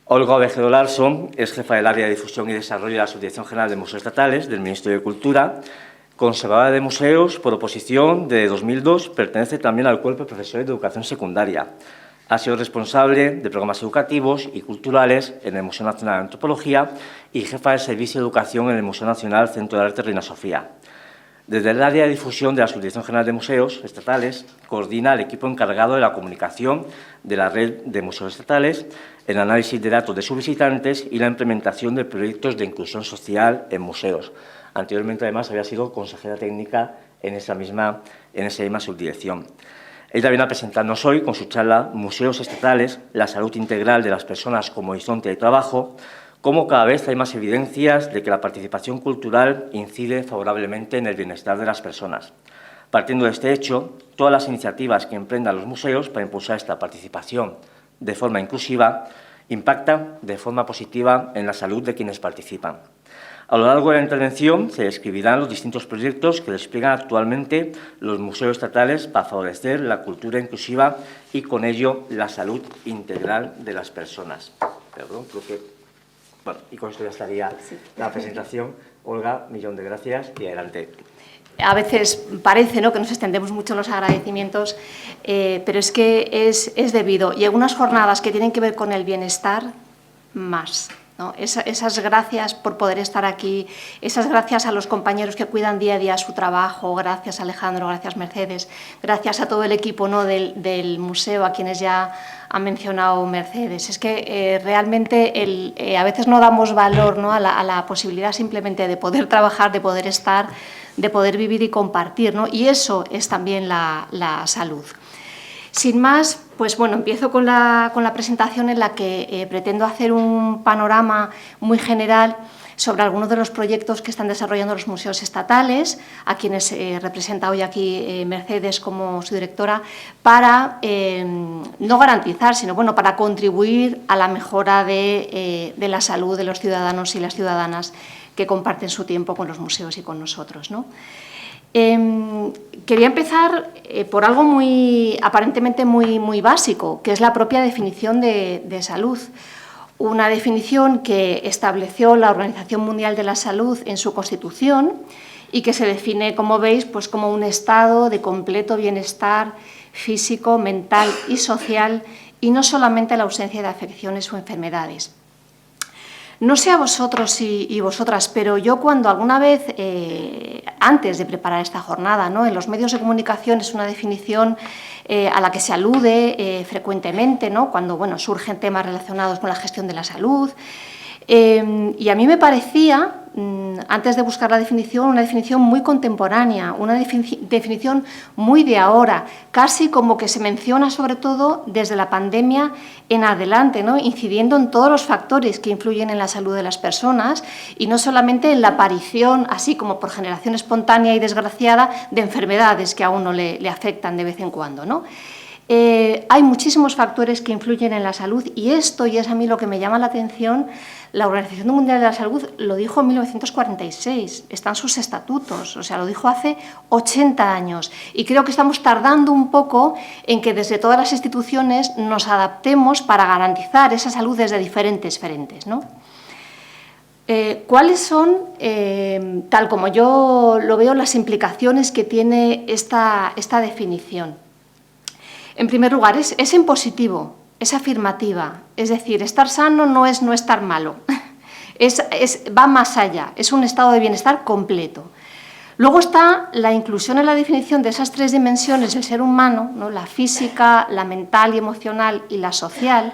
Olga Ovejero Larsson es jefa del área de difusión y desarrollo de la Subdirección General de Museos Estatales del Ministerio de Cultura, conservadora de museos por oposición de 2002, pertenece también al Cuerpo de Profesores de Educación Secundaria. Ha sido responsable de programas educativos y culturales en el Museo Nacional de Antropología y jefa del Servicio de Educación en el Museo Nacional Centro de Arte Reina Sofía. Desde el área de difusión de la Subdirección General de Museos Estatales, coordina el equipo encargado de la comunicación de la red de museos estatales, el análisis de datos de sus visitantes y la implementación de proyectos de inclusión social en museos. Anteriormente, además, había sido consejera técnica en esa misma subdirección. Ella viene a presentarnos hoy con su charla Museos Estatales, la salud integral de las personas como horizonte de trabajo, cómo cada vez hay más evidencias de que la participación cultural incide favorablemente en el bienestar de las personas. Partiendo de este hecho, todas las iniciativas que emprendan los museos para impulsar esta participación de forma inclusiva impactan de forma positiva en la salud de quienes participan. A lo largo de la intervención se describirán los distintos proyectos que despliegan actualmente los museos estatales para favorecer la cultura inclusiva y, con ello, la salud integral de las personas. Perdón, creo que... Bueno, y con esto ya estaría la presentación. Olga, millón de gracias y adelante. A veces parece, ¿no?, que nos extendemos mucho los agradecimientos, pero es que es debido. Y algunas jornadas que tienen que ver con el bienestar, más, ¿no? Esas gracias por poder estar aquí, esas gracias a los compañeros que cuidan día a día su trabajo, gracias Alejandro, gracias Mercedes, gracias a todo el equipo, ¿no?, del museo, a quienes ya ha mencionado Mercedes. Es que realmente a veces no damos valor, ¿no?, a la posibilidad simplemente de poder trabajar, de poder estar, de poder vivir y compartir, ¿no? Y eso es también la salud. Sin más, pues bueno, empiezo con la presentación en la que pretendo hacer un panorama muy general sobre algunos de los proyectos que están desarrollando los museos estatales, a quienes representa hoy aquí Mercedes como su directora, para no garantizar, sino bueno, para contribuir a la mejora de la salud de los ciudadanos y las ciudadanas que comparten su tiempo con los museos y con nosotros, ¿no? Quería empezar por algo aparentemente muy básico, que es la propia definición de salud. Una definición que estableció la Organización Mundial de la Salud en su Constitución y que se define, como veis, pues como un estado de completo bienestar físico, mental y social, y no solamente la ausencia de afecciones o enfermedades. No sé a vosotros y vosotras, pero yo cuando alguna vez, antes de preparar esta jornada, ¿no?, en los medios de comunicación es una definición a la que se alude frecuentemente, ¿no?, cuando bueno, surgen temas relacionados con la gestión de la salud. Y a mí me parecía, antes de buscar la definición, una definición muy contemporánea, una definición muy de ahora, casi como que se menciona sobre todo desde la pandemia en adelante, ¿no?, incidiendo en todos los factores que influyen en la salud de las personas y no solamente en la aparición, así como por generación espontánea y desgraciada, de enfermedades que a uno le afectan de vez en cuando, ¿no? Hay muchísimos factores que influyen en la salud y esto, y es a mí lo que me llama la atención, la Organización Mundial de la Salud lo dijo en 1946, están sus estatutos, o sea, lo dijo hace 80 años y creo que estamos tardando un poco en que desde todas las instituciones nos adaptemos para garantizar esa salud desde diferentes frentes, ¿no? ¿Cuáles son, tal como yo lo veo, las implicaciones que tiene esta definición? En primer lugar, es en positivo, es afirmativa, es decir, estar sano no es no estar malo, va más allá, es un estado de bienestar completo. Luego está la inclusión en la definición de esas tres dimensiones del ser humano, ¿no?, la física, la mental y emocional y la social,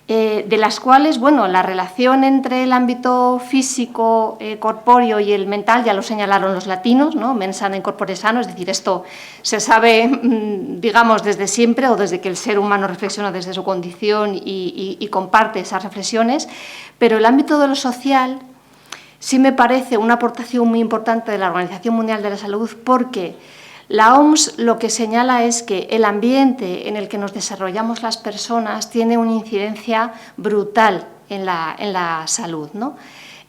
de las cuales, bueno, la relación entre el ámbito físico, corpóreo y el mental ya lo señalaron los latinos, ¿no?, mens sana in corpore sano, es decir, esto se sabe, digamos, desde siempre o desde que el ser humano reflexiona desde su condición y comparte esas reflexiones, pero el ámbito de lo social sí me parece una aportación muy importante de la Organización Mundial de la Salud porque la OMS lo que señala es que el ambiente en el que nos desarrollamos las personas tiene una incidencia brutal en la salud, ¿no?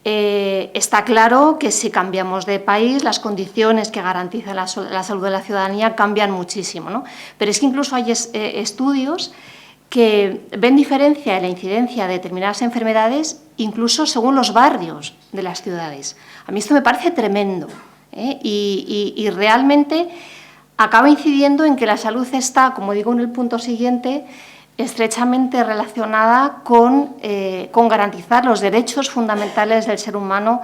Está claro que si cambiamos de país, las condiciones que garantizan la salud de la ciudadanía cambian muchísimo, ¿no? Pero es que incluso hay estudios que ven diferencia en la incidencia de determinadas enfermedades incluso según los barrios de las ciudades. A mí esto me parece tremendo, ¿eh? Y realmente acaba incidiendo en que la salud está, como digo en el punto siguiente, estrechamente relacionada con garantizar los derechos fundamentales del ser humano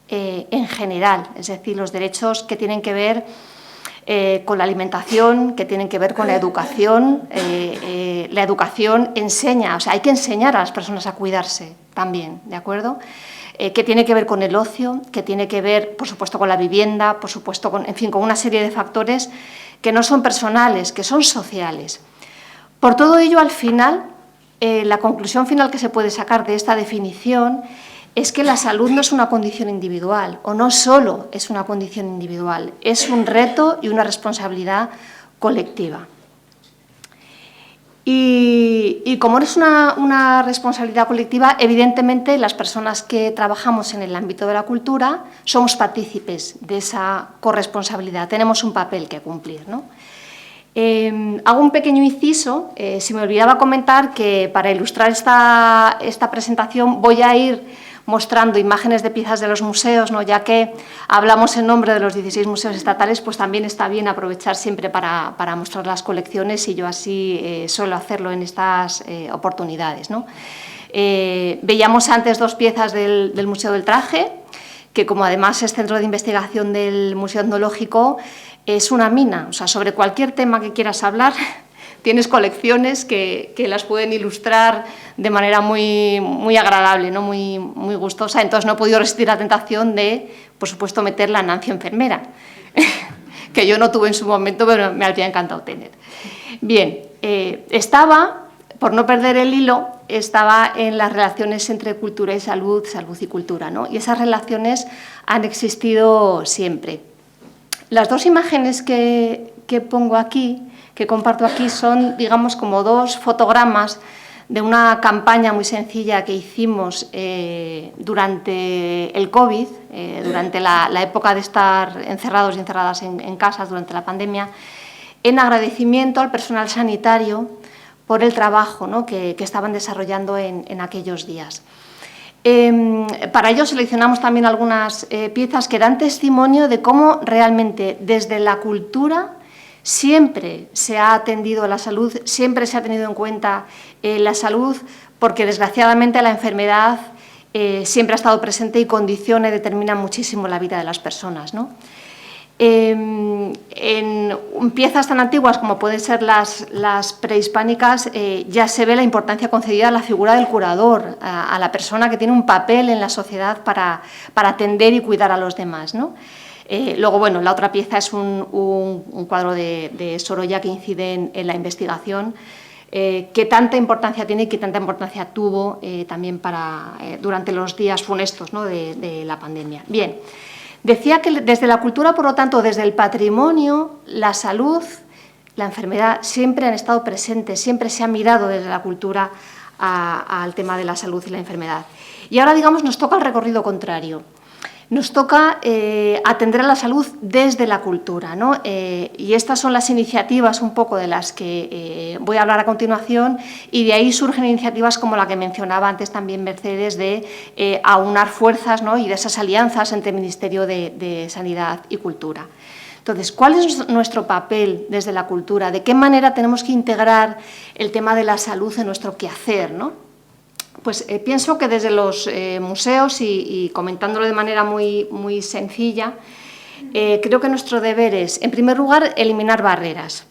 en general, es decir, los derechos que tienen que ver con la alimentación, que tienen que ver con la educación. La educación enseña, o sea, hay que enseñar a las personas a cuidarse también, ¿de acuerdo? Que tiene que ver con el ocio, que tiene que ver, por supuesto, con la vivienda, por supuesto, con una serie de factores que no son personales, que son sociales. Por todo ello, al final, la conclusión final que se puede sacar de esta definición es que la salud no es una condición individual, o no solo es una condición individual, es un reto y una responsabilidad colectiva. Y como es una responsabilidad colectiva, evidentemente las personas que trabajamos en el ámbito de la cultura somos partícipes de esa corresponsabilidad, tenemos un papel que cumplir, ¿no? Hago un pequeño inciso, se me olvidaba comentar que para ilustrar esta presentación voy a ir mostrando imágenes de piezas de los museos, ¿no? Ya que hablamos en nombre de los 16 museos estatales, pues también está bien aprovechar siempre para mostrar las colecciones, y yo así suelo hacerlo en estas oportunidades, ¿no? Veíamos antes dos piezas del Museo del Traje, que como además es centro de investigación del Museo Etnológico, es una mina, o sea, sobre cualquier tema que quieras hablar, tienes colecciones que las pueden ilustrar de manera muy agradable, ¿no? muy gustosa. Entonces no he podido resistir la tentación de, por supuesto, meter la Nancy enfermera, que yo no tuve en su momento, pero me habría encantado tener. Bien, por no perder el hilo, estaba en las relaciones entre cultura y salud, salud y cultura, ¿no? Y esas relaciones han existido siempre. Las dos imágenes que pongo aquí, que comparto aquí, son, digamos, como dos fotogramas de una campaña muy sencilla que hicimos durante el COVID, durante la época de estar encerrados y encerradas en casas durante la pandemia, en agradecimiento al personal sanitario por el trabajo, ¿no? que estaban desarrollando en aquellos días. Para ello seleccionamos también algunas piezas que dan testimonio de cómo realmente desde la cultura siempre se ha atendido a la salud, siempre se ha tenido en cuenta la salud, porque desgraciadamente la enfermedad siempre ha estado presente y condiciona y determina muchísimo la vida de las personas, ¿no? En piezas tan antiguas como pueden ser las prehispánicas, ya se ve la importancia concedida a la figura del curador, a la persona que tiene un papel en la sociedad para atender y cuidar a los demás, ¿no? Luego, bueno, la otra pieza es un cuadro de Sorolla que incide en la investigación, que tanta importancia tiene y que tanta importancia tuvo también durante los días funestos, ¿no? de la pandemia. Bien. Decía que desde la cultura, por lo tanto, desde el patrimonio, la salud, la enfermedad siempre han estado presentes, siempre se ha mirado desde la cultura al tema de la salud y la enfermedad. Y ahora, digamos, nos toca el recorrido contrario. Nos toca atender a la salud desde la cultura, ¿no? Y estas son las iniciativas un poco de las que voy a hablar a continuación, y de ahí surgen iniciativas como la que mencionaba antes también Mercedes, de aunar fuerzas, ¿no? Y de esas alianzas entre el Ministerio de Sanidad y Cultura. Entonces, ¿cuál es nuestro papel desde la cultura? ¿De qué manera tenemos que integrar el tema de la salud en nuestro quehacer, ¿no? Pues pienso que desde los museos, y comentándolo de manera muy sencilla, creo que nuestro deber es, en primer lugar, eliminar barreras.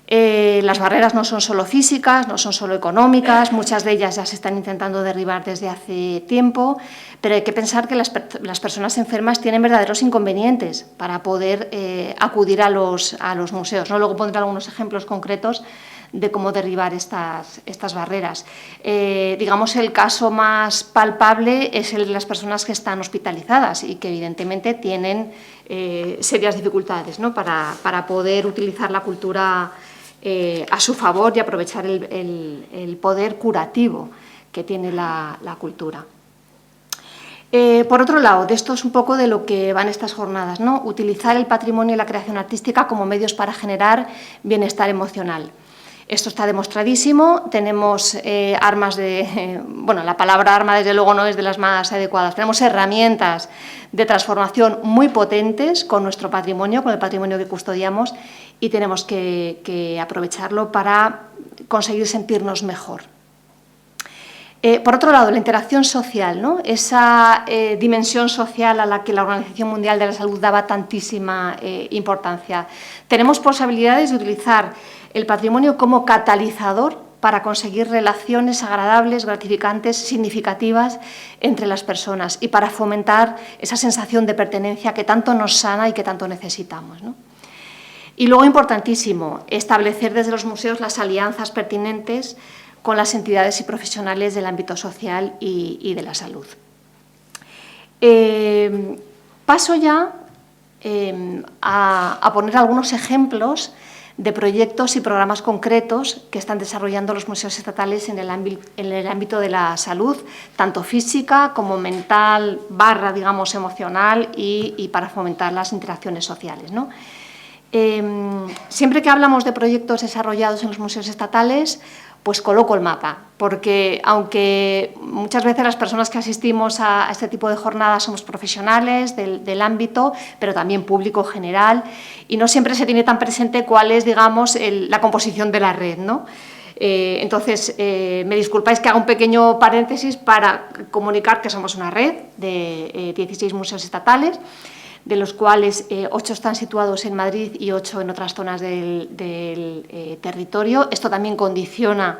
Las barreras no son solo físicas, no son solo económicas, muchas de ellas ya se están intentando derribar desde hace tiempo, pero hay que pensar que las personas enfermas tienen verdaderos inconvenientes para poder acudir a los museos, ¿no? Luego pondré algunos ejemplos concretos de cómo derribar estas barreras. Digamos, el caso más palpable es el de las personas que están hospitalizadas y que evidentemente tienen serias dificultades, ¿no? para poder utilizar la cultura a su favor y aprovechar el poder curativo que tiene la cultura. Por otro lado, de esto es un poco de lo que van estas jornadas, ¿no? Utilizar el patrimonio y la creación artística como medios para generar bienestar emocional. Esto está demostradísimo. Tenemos armas de... bueno, la palabra arma desde luego no es de las más adecuadas. Tenemos herramientas de transformación muy potentes con nuestro patrimonio, con el patrimonio que custodiamos, y tenemos que aprovecharlo para conseguir sentirnos mejor. Por otro lado, la interacción social, ¿no? Esa dimensión social a la que la Organización Mundial de la Salud daba tantísima importancia. Tenemos posibilidades de utilizar el patrimonio como catalizador para conseguir relaciones agradables, gratificantes, significativas entre las personas y para fomentar esa sensación de pertenencia que tanto nos sana y que tanto necesitamos, ¿no? Y luego, importantísimo, establecer desde los museos las alianzas pertinentes con las entidades y profesionales del ámbito social y de la salud. Paso ya a poner algunos ejemplos de proyectos y programas concretos que están desarrollando los museos estatales en el ámbito de la salud, tanto física como mental, digamos, emocional y para fomentar las interacciones sociales, ¿no? Siempre que hablamos de proyectos desarrollados en los museos estatales, pues coloco el mapa, porque aunque muchas veces las personas que asistimos a este tipo de jornadas somos profesionales del ámbito, pero también público general, y no siempre se tiene tan presente cuál es, digamos, la composición de la red, ¿no? Entonces, me disculpáis que haga un pequeño paréntesis para comunicar que somos una red de 16 museos estatales, de los cuales 8 están situados en Madrid y 8 en otras zonas del territorio. Esto también condiciona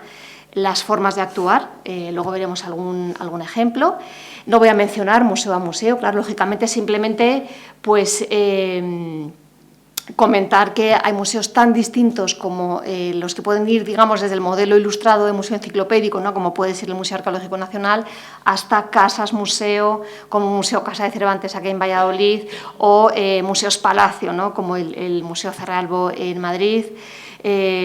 las formas de actuar, luego veremos algún ejemplo. No voy a mencionar museo a museo, claro, lógicamente, simplemente pues, comentar que hay museos tan distintos como los que pueden ir, digamos, desde el modelo ilustrado de museo enciclopédico, ¿no? Como puede ser el Museo Arqueológico Nacional, hasta casas museo, como Museo Casa de Cervantes aquí en Valladolid, o museos palacio, ¿no? Como el Museo Cerralbo en Madrid,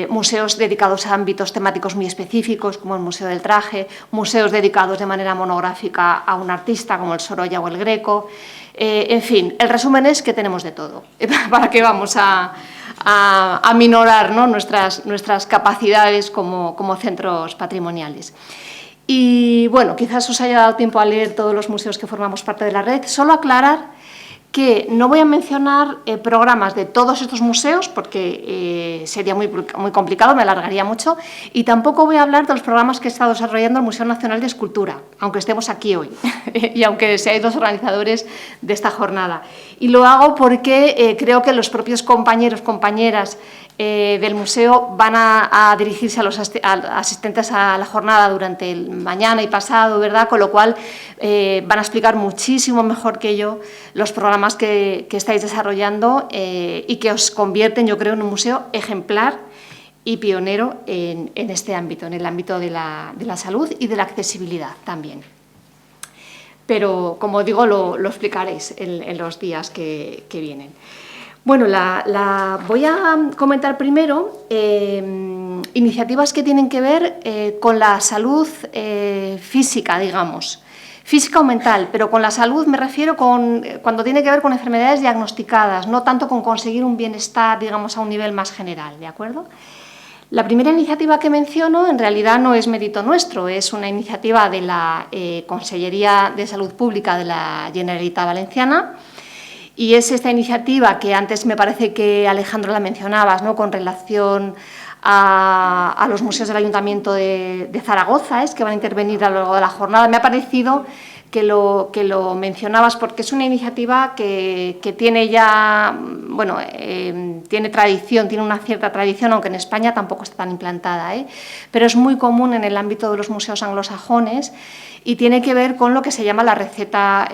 museos dedicados a ámbitos temáticos muy específicos, como el Museo del Traje, museos dedicados de manera monográfica a un artista, como el Sorolla o el Greco. En fin, el resumen es que tenemos de todo. ¿Para qué vamos a minorar, ¿no? nuestras capacidades como centros patrimoniales? Y bueno, quizás os haya dado tiempo a leer todos los museos que formamos parte de la red. Solo aclarar que no voy a mencionar programas de todos estos museos porque sería muy complicado, me alargaría mucho, y tampoco voy a hablar de los programas que ha estado desarrollando el Museo Nacional de Escultura, aunque estemos aquí hoy y aunque seáis los organizadores de esta jornada. Y lo hago porque creo que los propios compañeros, compañeras del museo van a dirigirse a los asistentes a la jornada durante el mañana y pasado, ¿verdad? Con lo cual van a explicar muchísimo mejor que yo los programas que estáis desarrollando y que os convierten, yo creo, en un museo ejemplar y pionero en este ámbito, en el ámbito de la salud y de la accesibilidad también. Pero, como digo, lo explicaréis en los días que vienen. Bueno, voy a comentar primero iniciativas que tienen que ver con la salud física, digamos, física o mental, pero con la salud me refiero cuando tiene que ver con enfermedades diagnosticadas, no tanto con conseguir un bienestar, digamos, a un nivel más general, ¿de acuerdo? La primera iniciativa que menciono en realidad no es mérito nuestro, es una iniciativa de la Consellería de Salud Pública de la Generalitat Valenciana. Y es esta iniciativa que antes me parece que Alejandro la mencionabas, ¿no? Con relación a los museos del Ayuntamiento de Zaragoza, que van a intervenir a lo largo de la jornada. Me ha parecido que lo mencionabas porque es una iniciativa que tiene ya, bueno, tiene tradición, tiene una cierta tradición, aunque en España tampoco está tan implantada, pero es muy común en el ámbito de los museos anglosajones y tiene que ver con lo que se llama la receta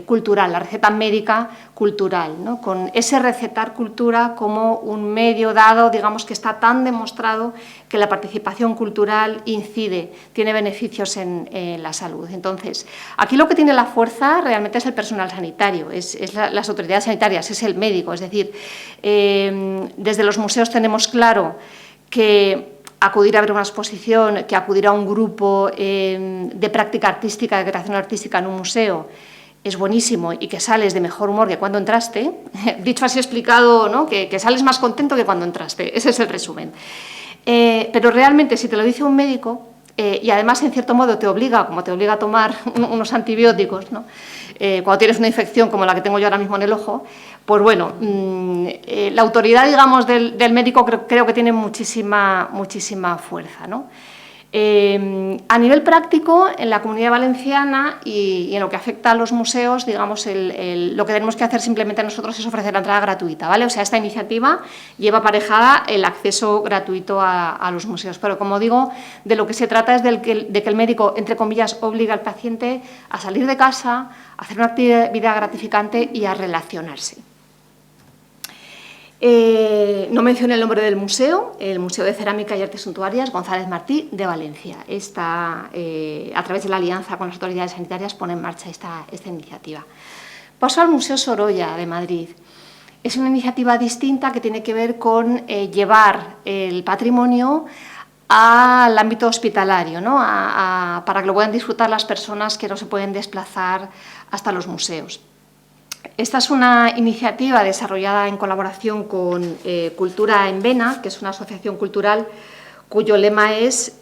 cultural, la receta médica cultural, ¿no? Con ese recetar cultura como un medio dado, digamos, que está tan demostrado que la participación cultural incide, tiene beneficios en la salud. Entonces, aquí lo que tiene la fuerza realmente es el personal sanitario, es las autoridades sanitarias, es el médico. Es decir, desde los museos tenemos claro que acudir a ver una exposición, que acudir a un grupo de práctica artística, de creación artística en un museo, es buenísimo y que sales de mejor humor que cuando entraste. Dicho así explicado, ¿no? Que sales más contento que cuando entraste. Ese es el resumen. Pero realmente, si te lo dice un médico, y además, en cierto modo, te obliga, como te obliga a tomar unos antibióticos, ¿no? Cuando tienes una infección como la que tengo yo ahora mismo en el ojo, pues bueno, la autoridad, digamos, del médico creo que tiene muchísima fuerza, ¿no? A nivel práctico, en la Comunidad Valenciana y en lo que afecta a los museos, digamos, lo que tenemos que hacer simplemente nosotros es ofrecer la entrada gratuita, ¿vale? O sea, esta iniciativa lleva aparejada el acceso gratuito a los museos, pero como digo, de lo que se trata es de que el médico, entre comillas, obliga al paciente a salir de casa, a hacer una actividad gratificante y a relacionarse. No mencioné el nombre del museo, el Museo de Cerámica y Artes Suntuarias González Martí de Valencia. A través de la alianza con las autoridades sanitarias, pone en marcha esta iniciativa. Paso al Museo Sorolla de Madrid. Es una iniciativa distinta que tiene que ver con llevar el patrimonio al ámbito hospitalario, ¿no? Para que lo puedan disfrutar las personas que no se pueden desplazar hasta los museos. Esta es una iniciativa desarrollada en colaboración con Cultura en Vena, que es una asociación cultural cuyo lema es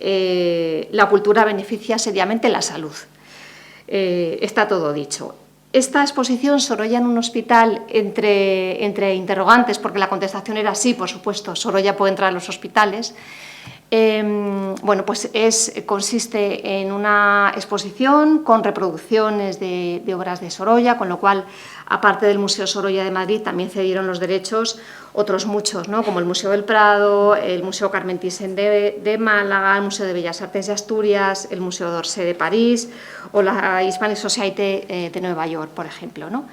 «La cultura beneficia seriamente la salud». Está todo dicho. Esta exposición, Sorolla en un hospital, entre interrogantes, porque la contestación era sí, por supuesto, Sorolla puede entrar a los hospitales. Bueno, pues consiste en una exposición con reproducciones de obras de Sorolla, con lo cual, aparte del Museo Sorolla de Madrid, también cedieron los derechos otros muchos, ¿no? Como el Museo del Prado, el Museo Carmen Thyssen de Málaga, el Museo de Bellas Artes de Asturias, el Museo d'Orsay de París o la Hispanic Society de Nueva York, por ejemplo, ¿no?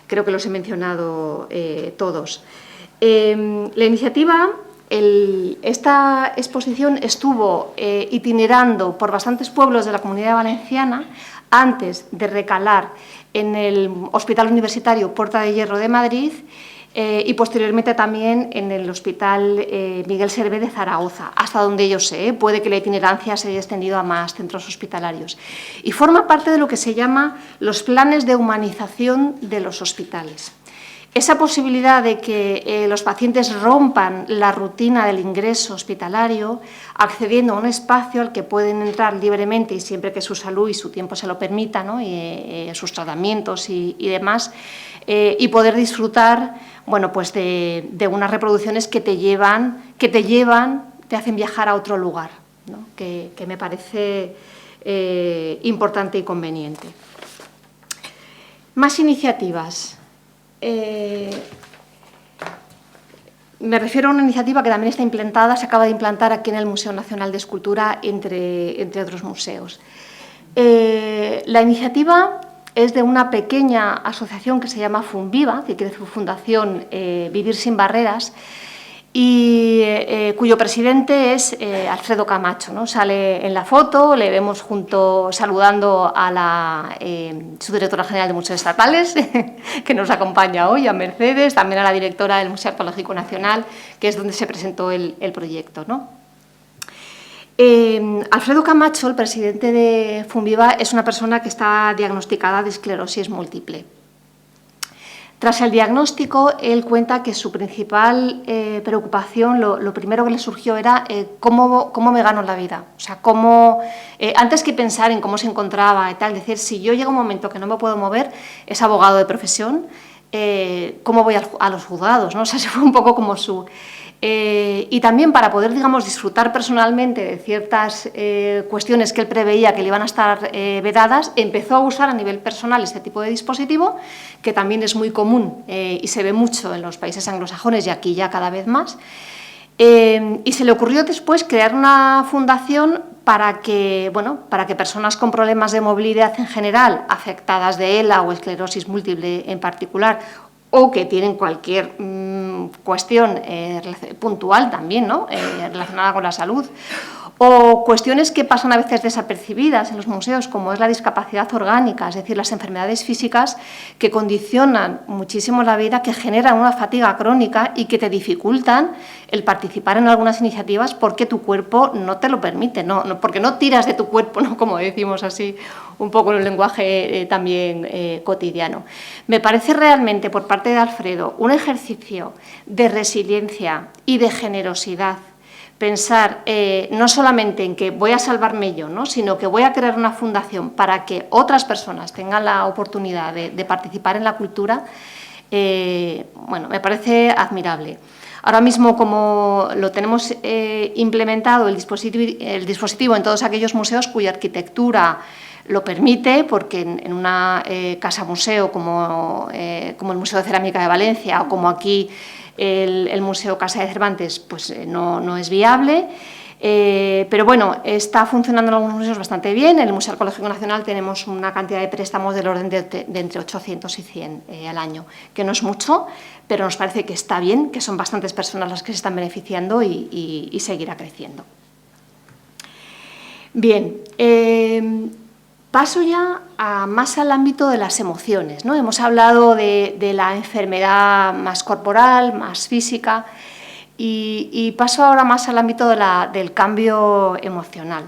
Creo que los he mencionado todos. La iniciativa... Esta exposición estuvo itinerando por bastantes pueblos de la Comunidad Valenciana antes de recalar en el Hospital Universitario Puerta de Hierro de Madrid y posteriormente también en el Hospital Miguel Servet de Zaragoza, hasta donde yo sé, puede que la itinerancia se haya extendido a más centros hospitalarios. Y forma parte de lo que se llama los planes de humanización de los hospitales. Esa posibilidad de que los pacientes rompan la rutina del ingreso hospitalario, accediendo a un espacio al que pueden entrar libremente y siempre que su salud y su tiempo se lo permita, ¿no? Sus tratamientos y demás, y poder disfrutar, bueno, pues de unas reproducciones que te hacen viajar a otro lugar, ¿no? que me parece importante y conveniente. Más iniciativas. Me refiero a una iniciativa que también está implantada, se acaba de implantar aquí en el Museo Nacional de Escultura, entre otros museos. La iniciativa es de una pequeña asociación que se llama Funviva, que quiere decir Fundación Vivir sin Barreras, y cuyo presidente es Alfredo Camacho, ¿no? Sale en la foto, le vemos saludando a la subdirectora general de Museos Estatales, que nos acompaña hoy, a Mercedes, también a la directora del Museo Arqueológico Nacional, que es donde se presentó el proyecto, ¿no? Alfredo Camacho, el presidente de Funviva, es una persona que está diagnosticada de esclerosis múltiple. Tras el diagnóstico, él cuenta que su principal preocupación, lo primero que le surgió era cómo me gano la vida. O sea, antes que pensar en cómo se encontraba y tal, decir, si yo llega un momento que no me puedo mover, es abogado de profesión, ¿cómo voy a los juzgados, ¿no? O sea, se fue un poco como su... y también para poder, digamos, disfrutar personalmente de ciertas cuestiones que él preveía que le iban a estar vedadas, empezó a usar a nivel personal este tipo de dispositivo, que también es muy común y se ve mucho en los países anglosajones y aquí ya cada vez más. Y se le ocurrió después crear una fundación para que personas con problemas de movilidad en general, afectadas de ELA o esclerosis múltiple en particular, o que tienen cualquier cuestión puntual también, ¿no? Relacionada con la salud, o cuestiones que pasan a veces desapercibidas en los museos, como es la discapacidad orgánica, es decir, las enfermedades físicas que condicionan muchísimo la vida, que generan una fatiga crónica y que te dificultan el participar en algunas iniciativas porque tu cuerpo no te lo permite, porque no tiras de tu cuerpo, ¿no? Como decimos así, un poco en el lenguaje también cotidiano. Me parece realmente, por parte de Alfredo, un ejercicio de resiliencia y de generosidad pensar no solamente en que voy a salvarme yo, ¿no?, sino que voy a crear una fundación para que otras personas tengan la oportunidad de participar en la cultura, bueno, me parece admirable. Ahora mismo, como lo tenemos implementado el dispositivo en todos aquellos museos cuya arquitectura lo permite, porque en una casa-museo como el Museo de Cerámica de Valencia o como aquí el Museo Casa de Cervantes, pues no es viable. Pero bueno, está funcionando en algunos museos bastante bien. En el Museo Arqueológico Nacional tenemos una cantidad de préstamos del orden de entre 800 y 100 al año, que no es mucho, pero nos parece que está bien, que son bastantes personas las que se están beneficiando y seguirá creciendo. Bien, paso ya más al ámbito de las emociones, ¿no? Hemos hablado de la enfermedad más corporal, más física, y paso ahora más al ámbito del cambio emocional.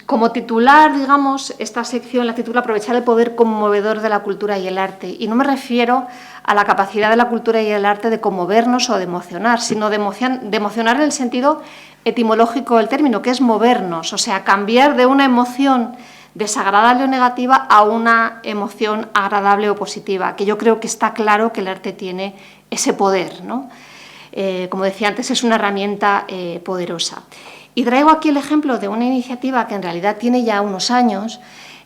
Como titular, digamos, esta sección la titula Aprovechar el poder conmovedor de la cultura y el arte, y no me refiero a la capacidad de la cultura y el arte de conmovernos o de emocionar, sino de emocionar en el sentido etimológico del término, que es movernos, o sea, cambiar de una emoción desagradable o negativa a una emoción agradable o positiva, que yo creo que está claro que el arte tiene ese poder, ¿no? Como decía antes, es una herramienta poderosa. Y traigo aquí el ejemplo de una iniciativa que en realidad tiene ya unos años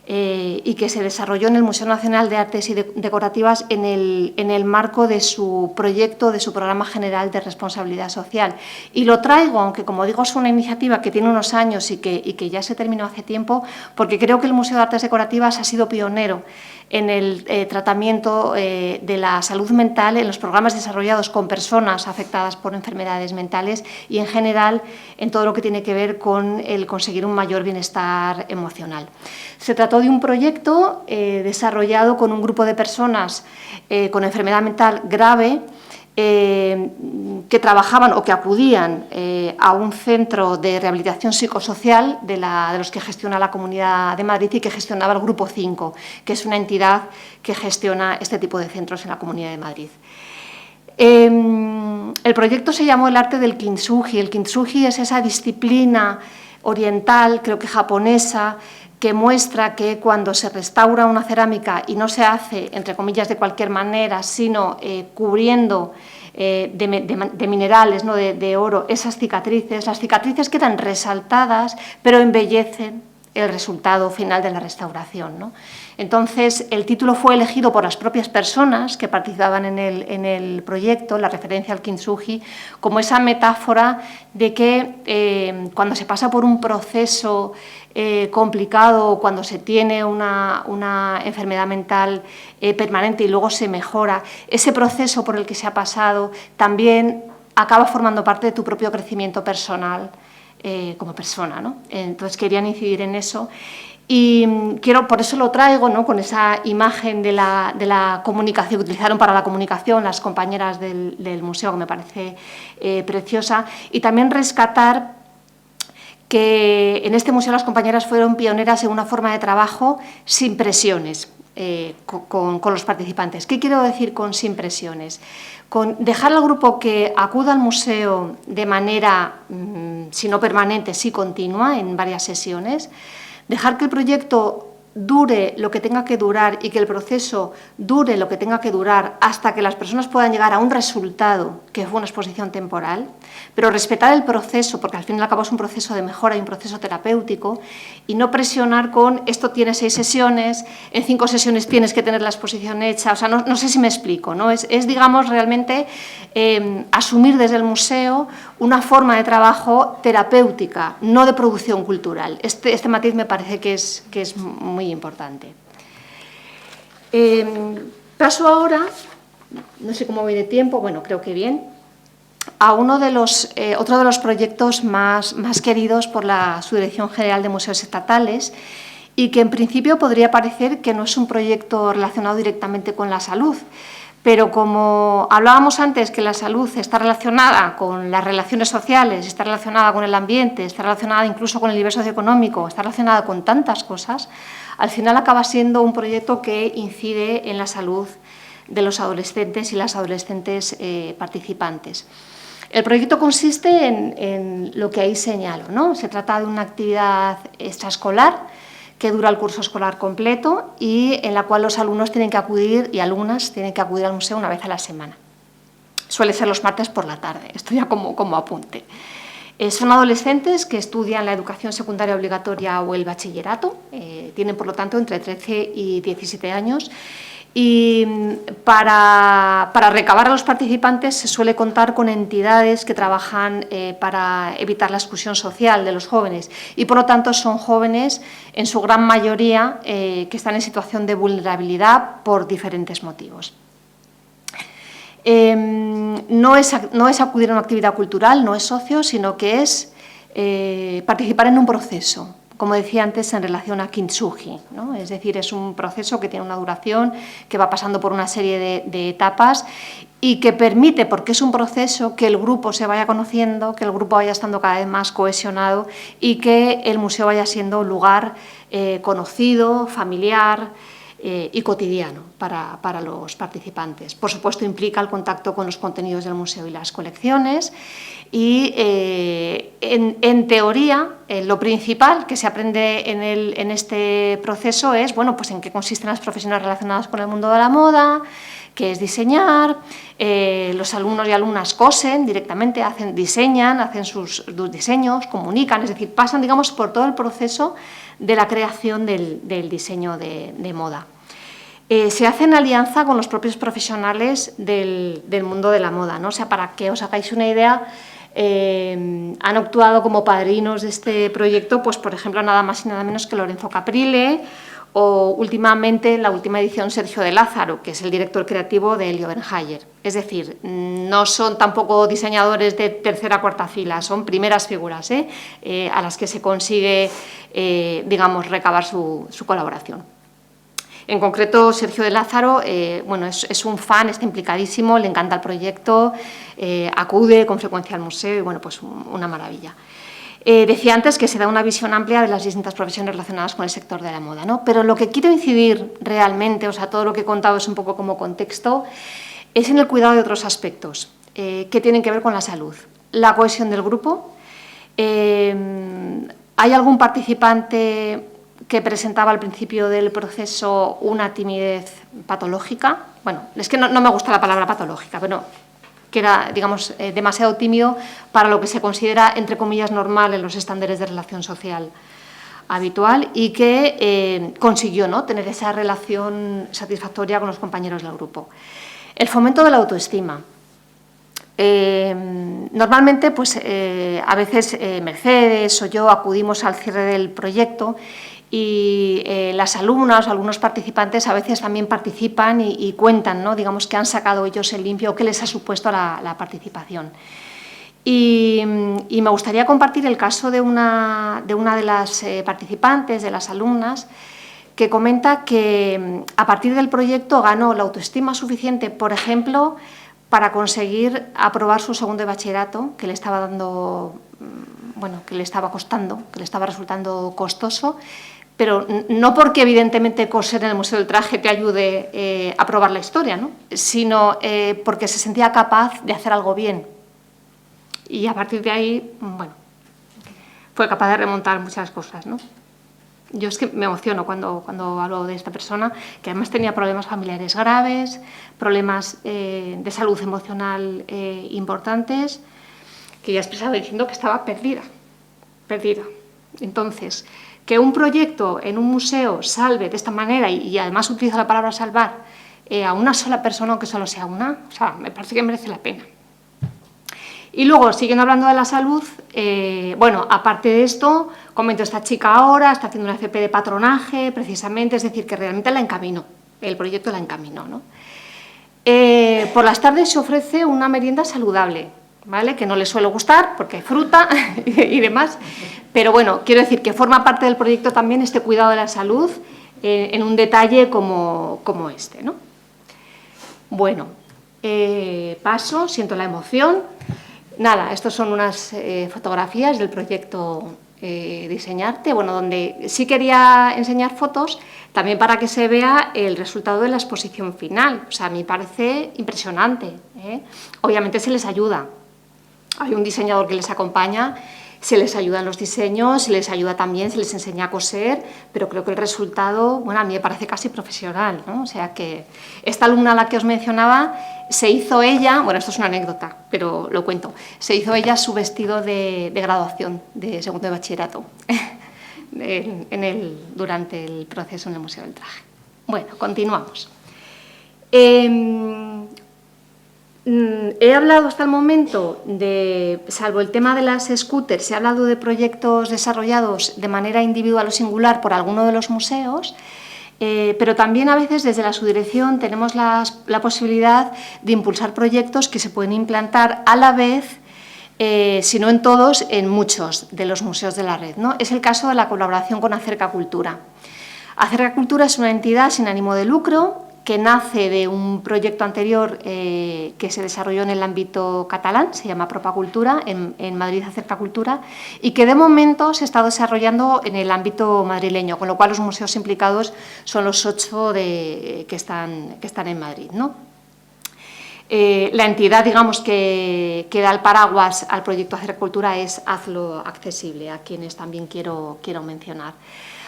y que se desarrolló en el Museo Nacional de Artes y Decorativas en el marco de su proyecto, de su Programa General de Responsabilidad Social. Y lo traigo, aunque como digo es una iniciativa que tiene unos años y que ya se terminó hace tiempo, porque creo que el Museo de Artes Decorativas ha sido pionero en el tratamiento de la salud mental, en los programas desarrollados con personas afectadas por enfermedades mentales y, en general, en todo lo que tiene que ver con el conseguir un mayor bienestar emocional. Se trató de un proyecto desarrollado con un grupo de personas con enfermedad mental grave que trabajaban o que acudían a un centro de rehabilitación psicosocial de los que gestiona la Comunidad de Madrid y que gestionaba el Grupo 5, que es una entidad que gestiona este tipo de centros en la Comunidad de Madrid. El proyecto se llamó El arte del kintsugi. El kintsugi es esa disciplina oriental, creo que japonesa, que muestra que cuando se restaura una cerámica y no se hace, entre comillas, de cualquier manera, sino cubriendo de minerales, ¿no?, de oro, esas cicatrices, las cicatrices quedan resaltadas, pero embellecen el resultado final de la restauración, ¿no? Entonces, el título fue elegido por las propias personas que participaban en el proyecto, la referencia al kintsugi, como esa metáfora de que cuando se pasa por un proceso complicado, cuando se tiene una enfermedad mental permanente y luego se mejora, ese proceso por el que se ha pasado también acaba formando parte de tu propio crecimiento personal como persona, ¿no? Entonces, querían incidir en eso. Y por eso lo traigo, ¿no?, con esa imagen de la comunicación que utilizaron para la comunicación las compañeras del museo, que me parece preciosa, y también rescatar que en este museo las compañeras fueron pioneras en una forma de trabajo sin presiones con los participantes. ¿Qué quiero decir con sin presiones? Con dejar al grupo que acuda al museo de manera, si no permanente, sí continua, en varias sesiones, dejar que el proyecto dure lo que tenga que durar y que el proceso dure lo que tenga que durar hasta que las personas puedan llegar a un resultado, que fue una exposición temporal, pero respetar el proceso, porque al fin y al cabo es un proceso de mejora y un proceso terapéutico, y no presionar con esto tiene 6 sesiones, en 5 sesiones tienes que tener la exposición hecha, o sea, no sé si me explico, ¿no? Es digamos, realmente asumir desde el museo una forma de trabajo terapéutica, no de producción cultural. Este matiz me parece que es muy importante. Paso ahora, no sé cómo voy de tiempo, bueno, creo que bien, a otro de los proyectos más queridos por la Subdirección General de Museos Estatales y que en principio podría parecer que no es un proyecto relacionado directamente con la salud, pero como hablábamos antes que la salud está relacionada con las relaciones sociales, está relacionada con el ambiente, está relacionada incluso con el nivel socioeconómico, está relacionada con tantas cosas, al final acaba siendo un proyecto que incide en la salud de los adolescentes y las adolescentes participantes. El proyecto consiste en lo que ahí señalo, ¿no? Se trata de una actividad extraescolar que dura el curso escolar completo y en la cual los alumnos tienen que acudir y alumnas tienen que acudir al museo una vez a la semana. Suele ser los martes por la tarde, esto ya como apunte. Son adolescentes que estudian la educación secundaria obligatoria o el bachillerato, tienen por lo tanto entre 13 y 17 años y para recabar a los participantes se suele contar con entidades que trabajan para evitar la exclusión social de los jóvenes y por lo tanto son jóvenes en su gran mayoría que están en situación de vulnerabilidad por diferentes motivos. No es acudir a una actividad cultural, no es socio, sino que es participar en un proceso, como decía antes, en relación a Kintsugi, ¿no? Es decir, es un proceso que tiene una duración, que va pasando por una serie de etapas y que permite, porque es un proceso, que el grupo se vaya conociendo, que el grupo vaya estando cada vez más cohesionado y que el museo vaya siendo un lugar conocido, familiar, y cotidiano para los participantes. Por supuesto, implica el contacto con los contenidos del museo y las colecciones y, en teoría, lo principal que se aprende en este proceso es, bueno, pues en qué consisten las profesiones relacionadas con el mundo de la moda, qué es diseñar, los alumnos y alumnas cosen directamente, diseñan, hacen sus diseños, comunican, es decir, pasan, digamos, por todo el proceso de la creación del diseño de moda. Se hace en alianza con los propios profesionales del mundo de la moda, ¿no? O sea, para que os hagáis una idea, han actuado como padrinos de este proyecto, pues por ejemplo, nada más y nada menos que Lorenzo Caprile o últimamente, en la última edición, Sergio de Lázaro, que es el director creativo de Elio Benhayer. Es decir, no son tampoco diseñadores de tercera o cuarta fila, son primeras figuras a las que se consigue, digamos, recabar su colaboración. En concreto, Sergio de Lázaro, bueno, es un fan, está implicadísimo, le encanta el proyecto, acude con frecuencia al museo y, bueno, pues una maravilla. Decía antes que se da una visión amplia de las distintas profesiones relacionadas con el sector de la moda, ¿no? Pero lo que quiero incidir realmente, o sea, todo lo que he contado es un poco como contexto, es en el cuidado de otros aspectos que tienen que ver con la salud. La cohesión del grupo. ¿Hay algún participante que presentaba al principio del proceso una timidez patológica? Bueno, es que no me gusta la palabra patológica, pero que era, digamos, demasiado tímido para lo que se considera, entre comillas, normal en los estándares de relación social habitual y que consiguió, ¿no?, tener esa relación satisfactoria con los compañeros del grupo. El fomento de la autoestima. Normalmente, pues, a veces Mercedes o yo acudimos al cierre del proyecto y las alumnas o algunos participantes a veces también participan y cuentan, ¿no?, digamos, que han sacado ellos el limpio o qué les ha supuesto la participación. Y me gustaría compartir el caso de una de las participantes, de las alumnas, que comenta que a partir del proyecto ganó la autoestima suficiente, por ejemplo, para conseguir aprobar su segundo de bachillerato, que le estaba dando, bueno, que le estaba costando, que le estaba resultando costoso, pero no porque evidentemente coser en el Museo del Traje te ayude a probar la historia, ¿no?, sino porque se sentía capaz de hacer algo bien. Y a partir de ahí, bueno, fue capaz de remontar muchas cosas, ¿no? Yo es que me emociono cuando hablo de esta persona, que además tenía problemas familiares graves, problemas de salud emocional importantes, que ya expresaba diciendo que estaba perdida. Entonces, que un proyecto en un museo salve de esta manera, y además utiliza la palabra salvar, a una sola persona, aunque solo sea una, o sea, me parece que merece la pena. Y luego, siguiendo hablando de la salud, bueno, aparte de esto, comento, esta chica ahora está haciendo una FP de patronaje, precisamente, es decir, que realmente la encaminó, el proyecto la encaminó, ¿no? Por las tardes se ofrece una merienda saludable, ¿vale?, que no le suele gustar porque hay fruta y demás, pero bueno, quiero decir que forma parte del proyecto también este cuidado de la salud en un detalle como este, ¿no? Bueno, paso, siento la emoción. Nada, estas son unas fotografías del proyecto Diseñarte, bueno, donde sí quería enseñar fotos también para que se vea el resultado de la exposición final. O sea, me parece impresionante, ¿eh? Obviamente se les ayuda. Hay un diseñador que les acompaña, se les ayuda en los diseños, se les ayuda también, se les enseña a coser, pero creo que el resultado, bueno, a mí me parece casi profesional, ¿no? O sea que esta alumna a la que os mencionaba, se hizo ella, bueno, esto es una anécdota, pero lo cuento, se hizo ella su vestido de graduación de segundo de bachillerato durante el proceso en el Museo del Traje. Bueno, continuamos. He hablado hasta el momento salvo el tema de las scooters, he hablado de proyectos desarrollados de manera individual o singular por alguno de los museos, pero también a veces desde la subdirección tenemos la posibilidad de impulsar proyectos que se pueden implantar a la vez, si no en todos, en muchos de los museos de la red, ¿no? Es el caso de la colaboración con Acerca Cultura. Acerca Cultura es una entidad sin ánimo de lucro que nace de un proyecto anterior que se desarrolló en el ámbito catalán, se llama Propa Cultura, en Madrid Acerca Cultura, y que de momento se está desarrollando en el ámbito madrileño, con lo cual los museos implicados son los 8 que están en Madrid, ¿no? La entidad, digamos, que da el paraguas al proyecto Acerca Cultura es Hazlo Accesible, a quienes también quiero mencionar.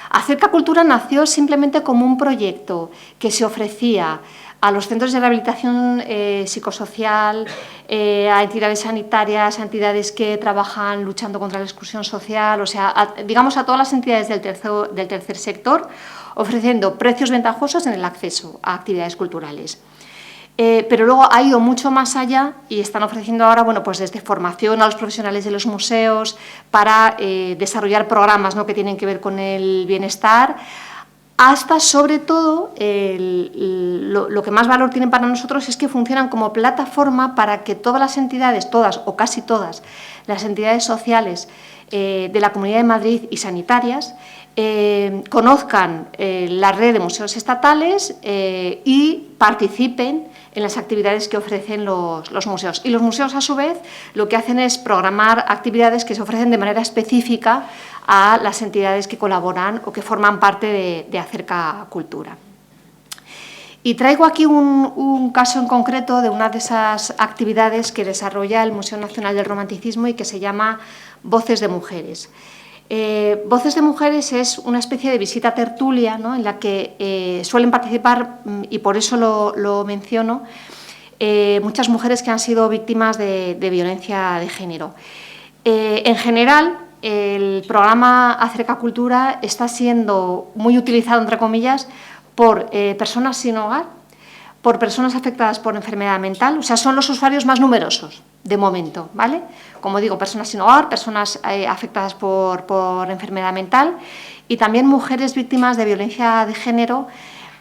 Acerca Cultura nació simplemente como un proyecto que se ofrecía a los centros de rehabilitación psicosocial, a entidades sanitarias, a entidades que trabajan luchando contra la exclusión social, o sea, digamos a todas las entidades del tercer sector, ofreciendo precios ventajosos en el acceso a actividades culturales. Pero luego ha ido mucho más allá y están ofreciendo ahora, bueno, pues desde formación a los profesionales de los museos para desarrollar programas, ¿no?, que tienen que ver con el bienestar, hasta, sobre todo, lo que más valor tienen para nosotros es que funcionan como plataforma para que todas las entidades, todas o casi todas las entidades sociales de la Comunidad de Madrid y sanitarias, conozcan la red de museos estatales y participen en las actividades que ofrecen los museos. Y los museos, a su vez, lo que hacen es programar actividades que se ofrecen de manera específica a las entidades que colaboran o que forman parte de Acerca Cultura. Y traigo aquí un caso en concreto de una de esas actividades que desarrolla el Museo Nacional del Romanticismo y que se llama Voces de Mujeres. Voces de Mujeres es una especie de visita tertulia, ¿no?, en la que suelen participar, y por eso lo menciono, muchas mujeres que han sido víctimas de violencia de género. En general, el programa Acerca Cultura está siendo muy utilizado, entre comillas, por personas sin hogar, por personas afectadas por enfermedad mental, o sea, son los usuarios más numerosos de momento, ¿vale? Como digo, personas sin hogar, personas afectadas por enfermedad mental y también mujeres víctimas de violencia de género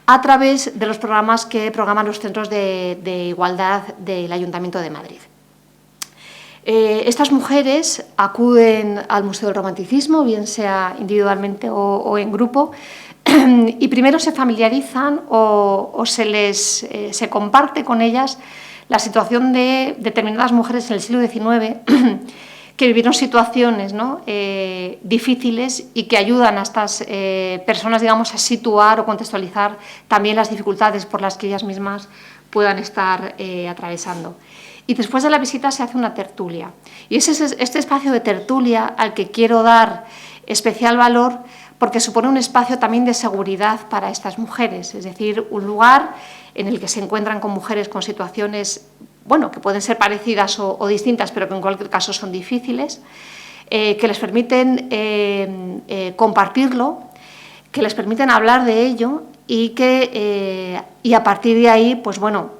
a través de los programas que programan los centros de igualdad del Ayuntamiento de Madrid. Estas mujeres acuden al Museo del Romanticismo, bien sea individualmente o en grupo, y primero se familiarizan o se comparte con ellas la situación de determinadas mujeres en el siglo XIX que vivieron situaciones, ¿no?, difíciles y que ayudan a estas personas, digamos, a situar o contextualizar también las dificultades por las que ellas mismas puedan estar atravesando. Y después de la visita se hace una tertulia. Y es este espacio de tertulia al que quiero dar especial valor porque supone un espacio también de seguridad para estas mujeres, es decir, un lugar en el que se encuentran con mujeres con situaciones, bueno, que pueden ser parecidas o distintas, pero que en cualquier caso son difíciles, que les permiten compartirlo, que les permiten hablar de ello y a partir de ahí, pues bueno,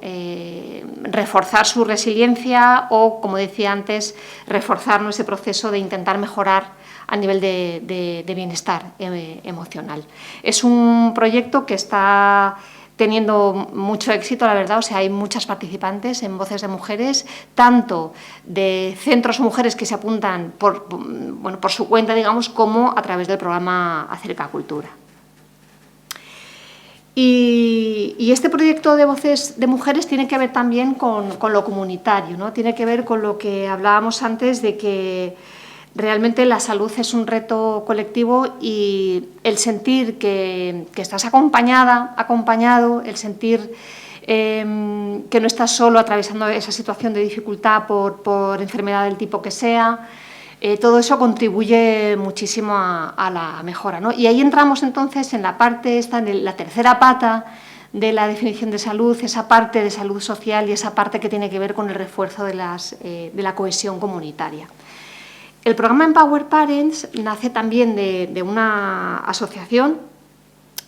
reforzar su resiliencia o, como decía antes, reforzar ese proceso de intentar mejorar a nivel de bienestar emocional. Es un proyecto que está teniendo mucho éxito, la verdad, o sea, hay muchas participantes en Voces de Mujeres, tanto de centros mujeres que se apuntan por su cuenta, digamos, como a través del programa Acerca Cultura. Y este proyecto de Voces de Mujeres tiene que ver también con lo comunitario, ¿no? Tiene que ver con lo que hablábamos antes de que realmente la salud es un reto colectivo y el sentir que estás acompañado, el sentir que no está solo atravesando esa situación de dificultad por enfermedad del tipo que sea. Todo eso contribuye muchísimo a la mejora, ¿no? Y ahí entramos entonces en la parte esta, en la tercera pata de la definición de salud, esa parte de salud social y esa parte que tiene que ver con el refuerzo de la cohesión comunitaria. El programa Empower Parents nace también de una asociación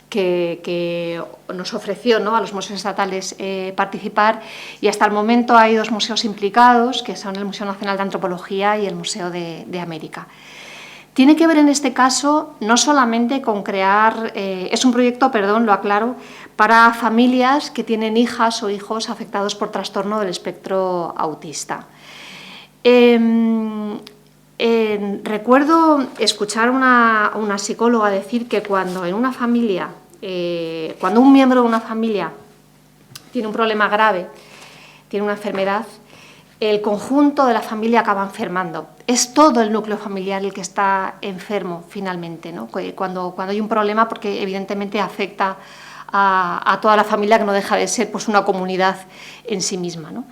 que nos ofreció, ¿no?, a los museos estatales participar, y hasta el momento hay 2 museos implicados, que son el Museo Nacional de Antropología y el Museo de América. Tiene que ver en este caso no solamente con crear, es un proyecto, perdón, lo aclaro, para familias que tienen hijas o hijos afectados por trastorno del espectro autista. Recuerdo escuchar a una psicóloga decir que cuando en una familia, cuando un miembro de una familia tiene un problema grave, tiene una enfermedad, el conjunto de la familia acaba enfermando. Es todo el núcleo familiar el que está enfermo finalmente, ¿no? Cuando hay un problema, porque evidentemente afecta a toda la familia, que no deja de ser, pues, una comunidad en sí misma, ¿no?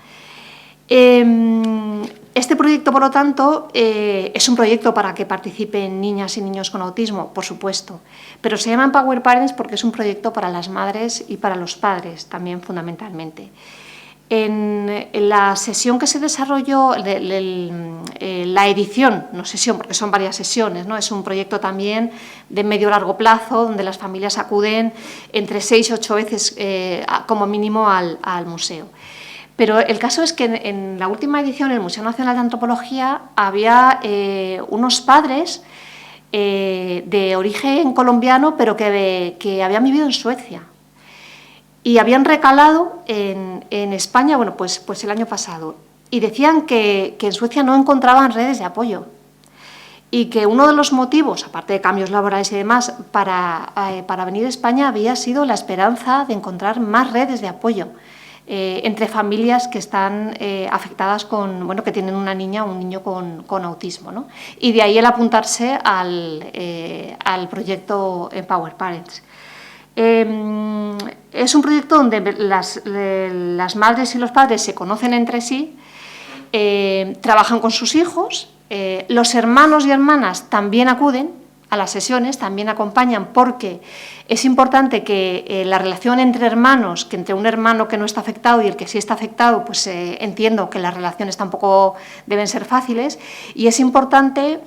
Este proyecto, por lo tanto, es un proyecto para que participen niñas y niños con autismo, por supuesto, pero se llama Empower Parents porque es un proyecto para las madres y para los padres también, fundamentalmente. En la sesión que se desarrolló, la edición, no sesión porque son varias sesiones, ¿no? Es un proyecto también de medio-largo plazo, donde las familias acuden entre 6 y 8 veces como mínimo al museo. Pero el caso es que en la última edición, en el Museo Nacional de Antropología, había unos padres de origen colombiano, pero que habían vivido en Suecia. Y habían recalado en España, bueno, pues el año pasado. Y decían que en Suecia no encontraban redes de apoyo. Y que uno de los motivos, aparte de cambios laborales y demás, para venir a España había sido la esperanza de encontrar más redes de apoyo entre familias que están afectadas con, bueno, que tienen una niña o un niño con autismo, ¿no? Y de ahí el apuntarse al proyecto Empower Parents. Es un proyecto donde las madres y los padres se conocen entre sí, trabajan con sus hijos, los hermanos y hermanas también acuden a las sesiones, también acompañan, porque es importante que la relación entre hermanos, que entre un hermano que no está afectado y el que sí está afectado, pues entiendo que las relaciones tampoco deben ser fáciles, y es importante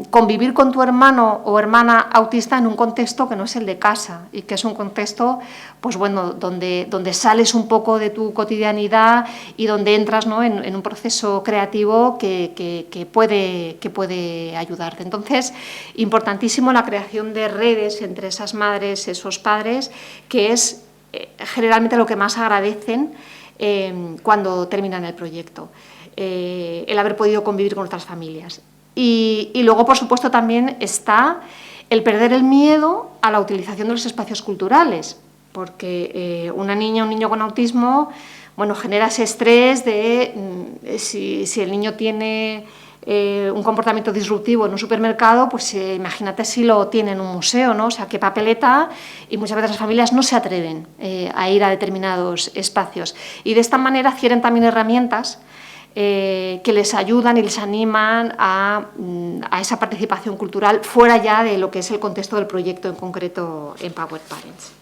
convivir con tu hermano o hermana autista en un contexto que no es el de casa, y que es un contexto, pues bueno, donde sales un poco de tu cotidianidad y donde entras, ¿no?, en un proceso creativo que puede ayudarte. Entonces, importantísimo la creación de redes entre esas madres, esos padres, que es generalmente lo que más agradecen cuando terminan el proyecto, el haber podido convivir con otras familias. Y luego, por supuesto, también está el perder el miedo a la utilización de los espacios culturales, porque una niña o un niño con autismo, bueno, genera ese estrés de si el niño tiene un comportamiento disruptivo en un supermercado, pues imagínate si lo tiene en un museo, ¿no? O sea, qué papeleta, y muchas veces las familias no se atreven a ir a determinados espacios. Y de esta manera adquieren también herramientas que les ayudan y les animan a esa participación cultural fuera ya de lo que es el contexto del proyecto en concreto Empower Parents.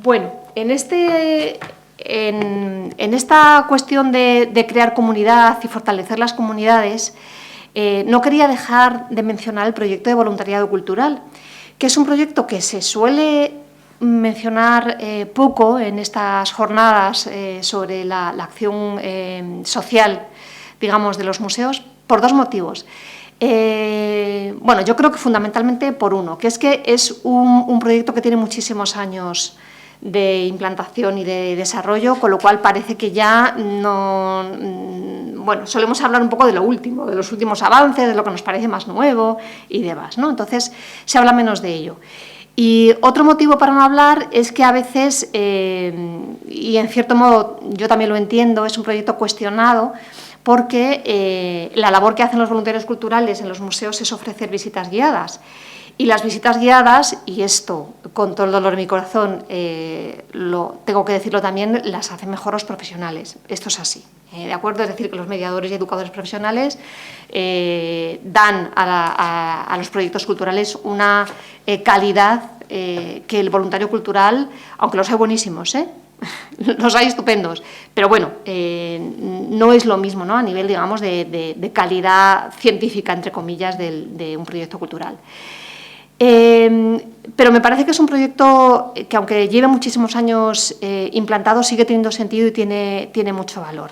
Bueno, en esta cuestión de crear comunidad y fortalecer las comunidades, no quería dejar de mencionar el proyecto de voluntariado cultural, que es un proyecto que se suele mencionar poco en estas jornadas sobre la acción social, digamos, de los museos, por 2 motivos. Bueno, yo creo que fundamentalmente por uno, que es un proyecto que tiene muchísimos años de implantación y de desarrollo, con lo cual parece que ya no... Bueno, solemos hablar un poco de lo último, de los últimos avances, de lo que nos parece más nuevo y demás, ¿no? Entonces, se habla menos de ello. Y otro motivo para no hablar es que a veces, y en cierto modo yo también lo entiendo, es un proyecto cuestionado, porque la labor que hacen los voluntarios culturales en los museos es ofrecer visitas guiadas. Y las visitas guiadas, y esto con todo el dolor en mi corazón, tengo que decirlo también, las hacen mejor los profesionales. Esto es así, ¿de acuerdo? Es decir, que los mediadores y educadores profesionales dan a los proyectos culturales una calidad que el voluntario cultural, aunque los hay buenísimos, los hay estupendos, pero bueno, no es lo mismo, ¿no?, a nivel, digamos, de calidad científica, entre comillas, de un proyecto cultural. Pero me parece que es un proyecto que, aunque lleve muchísimos años implantado, sigue teniendo sentido y tiene mucho valor.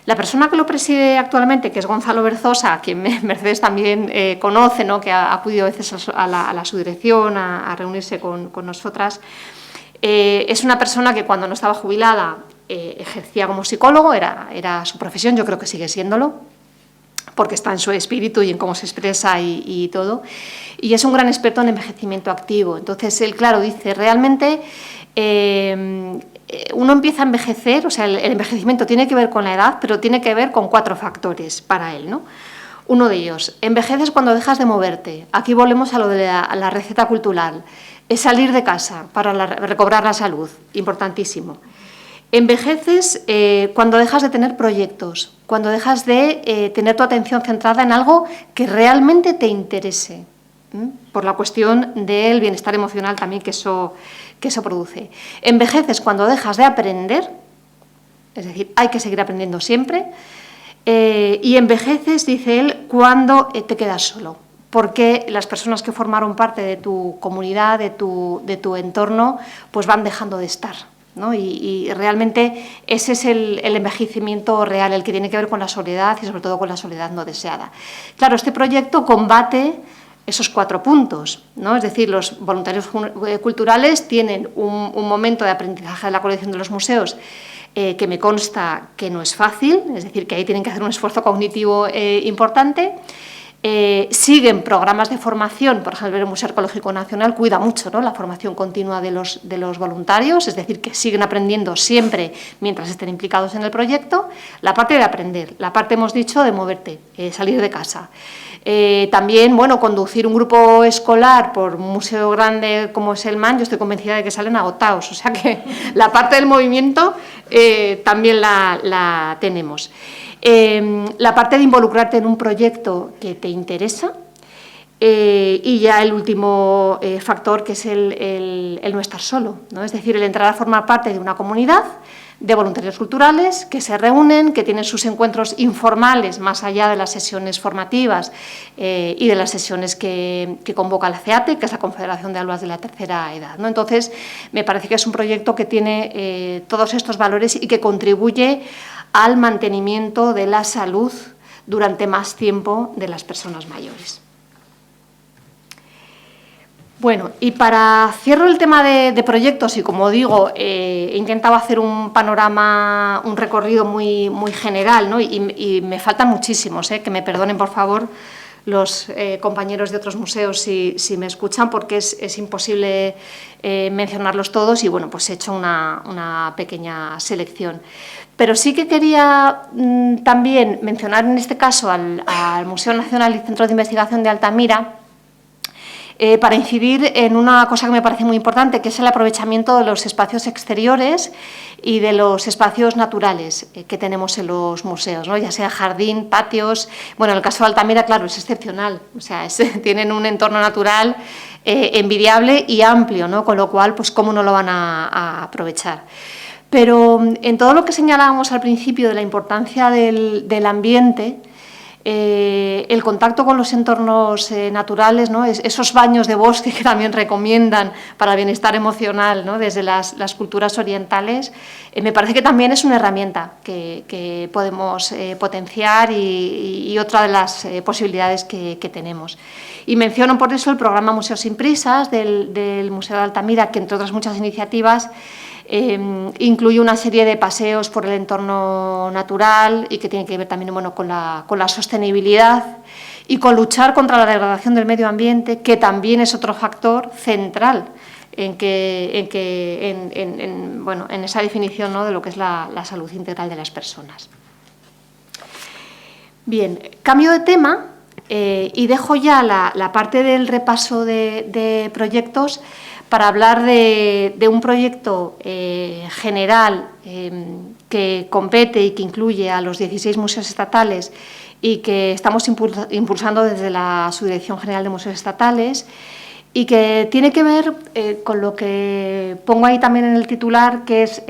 La persona que lo preside actualmente, que es Gonzalo Berzosa, a quien Mercedes también conoce, ¿no?, que ha acudido a veces a la subdirección a reunirse con nosotras, es una persona que cuando no estaba jubilada ejercía como psicólogo, era su profesión, yo creo que sigue siéndolo, porque está en su espíritu y en cómo se expresa y todo, y es un gran experto en envejecimiento activo. Entonces, él, claro, dice, realmente uno empieza a envejecer, o sea, el envejecimiento tiene que ver con la edad, pero tiene que ver con 4 factores para él, ¿no? Uno de ellos, envejeces cuando dejas de moverte. Aquí volvemos a lo de la receta cultural. Es salir de casa para recobrar la salud, importantísimo. Envejeces cuando dejas de tener proyectos, cuando dejas de tener tu atención centrada en algo que realmente te interese, por la cuestión del bienestar emocional también que eso produce. Envejeces cuando dejas de aprender, es decir, hay que seguir aprendiendo siempre, y envejeces, dice él, cuando te quedas solo, porque las personas que formaron parte de tu comunidad, de tu entorno, pues van dejando de estar, ¿no? Y realmente ese es el envejecimiento real, el que tiene que ver con la soledad y sobre todo con la soledad no deseada. Claro, este proyecto combate esos 4 puntos, ¿no? Es decir, los voluntarios culturales tienen un momento de aprendizaje de la colección de los museos que me consta que no es fácil, es decir, que ahí tienen que hacer un esfuerzo cognitivo importante. Siguen programas de formación, por ejemplo, el Museo Arqueológico Nacional cuida mucho, ¿no?, la formación continua de los voluntarios, es decir, que siguen aprendiendo siempre mientras estén implicados en el proyecto. La parte de aprender, la parte, hemos dicho, de moverte, salir de casa. También, bueno, conducir un grupo escolar por un museo grande como es el MAN, yo estoy convencida de que salen agotados, o sea que la parte del movimiento también la tenemos. La parte de involucrarte en un proyecto que te interesa, y ya el último factor, que es el no estar solo, ¿no? Es decir, el entrar a formar parte de una comunidad de voluntarios culturales que se reúnen, que tienen sus encuentros informales más allá de las sesiones formativas y de las sesiones que convoca la CEATE, que es la Confederación de Aulas de la Tercera Edad, ¿no? Entonces, me parece que es un proyecto que tiene todos estos valores y que contribuye al mantenimiento de la salud durante más tiempo de las personas mayores. Bueno, y para cierro el tema de proyectos, y como digo, he intentado hacer un panorama, un recorrido muy general, ¿no? y me faltan muchísimos, que me perdonen, por favor, los compañeros de otros museos si me escuchan, porque es imposible mencionarlos todos, y bueno, pues he hecho una pequeña selección. Pero sí que quería también mencionar en este caso al Museo Nacional y Centro de Investigación de Altamira, para incidir en una cosa que me parece muy importante, que es el aprovechamiento de los espacios exteriores y de los espacios naturales que tenemos en los museos, ¿no? Ya sea jardín, patios. Bueno, en el caso de Altamira, claro, es excepcional, o sea, tienen un entorno natural envidiable y amplio, ¿no? Con lo cual, pues cómo no lo van a aprovechar. Pero en todo lo que señalábamos al principio de la importancia del ambiente, el contacto con los entornos naturales, ¿no? Esos baños de bosque que también recomiendan para el bienestar emocional, ¿no? Desde las culturas orientales, me parece que también es una herramienta que podemos potenciar y otra de las posibilidades que tenemos. Y menciono por eso el programa Museos sin Prisas del Museo de Altamira, que entre otras muchas iniciativas incluye una serie de paseos por el entorno natural y que tiene que ver también, bueno, con la sostenibilidad y con luchar contra la degradación del medio ambiente, que también es otro factor central en esa definición, ¿no?, de lo que es la salud integral de las personas. Bien, cambio de tema, Y dejo ya la parte del repaso de proyectos para hablar de un proyecto general que compete y que incluye a los 16 museos estatales y que estamos impulsando desde la Subdirección General de Museos Estatales y que tiene que ver con lo que pongo ahí también en el titular, que es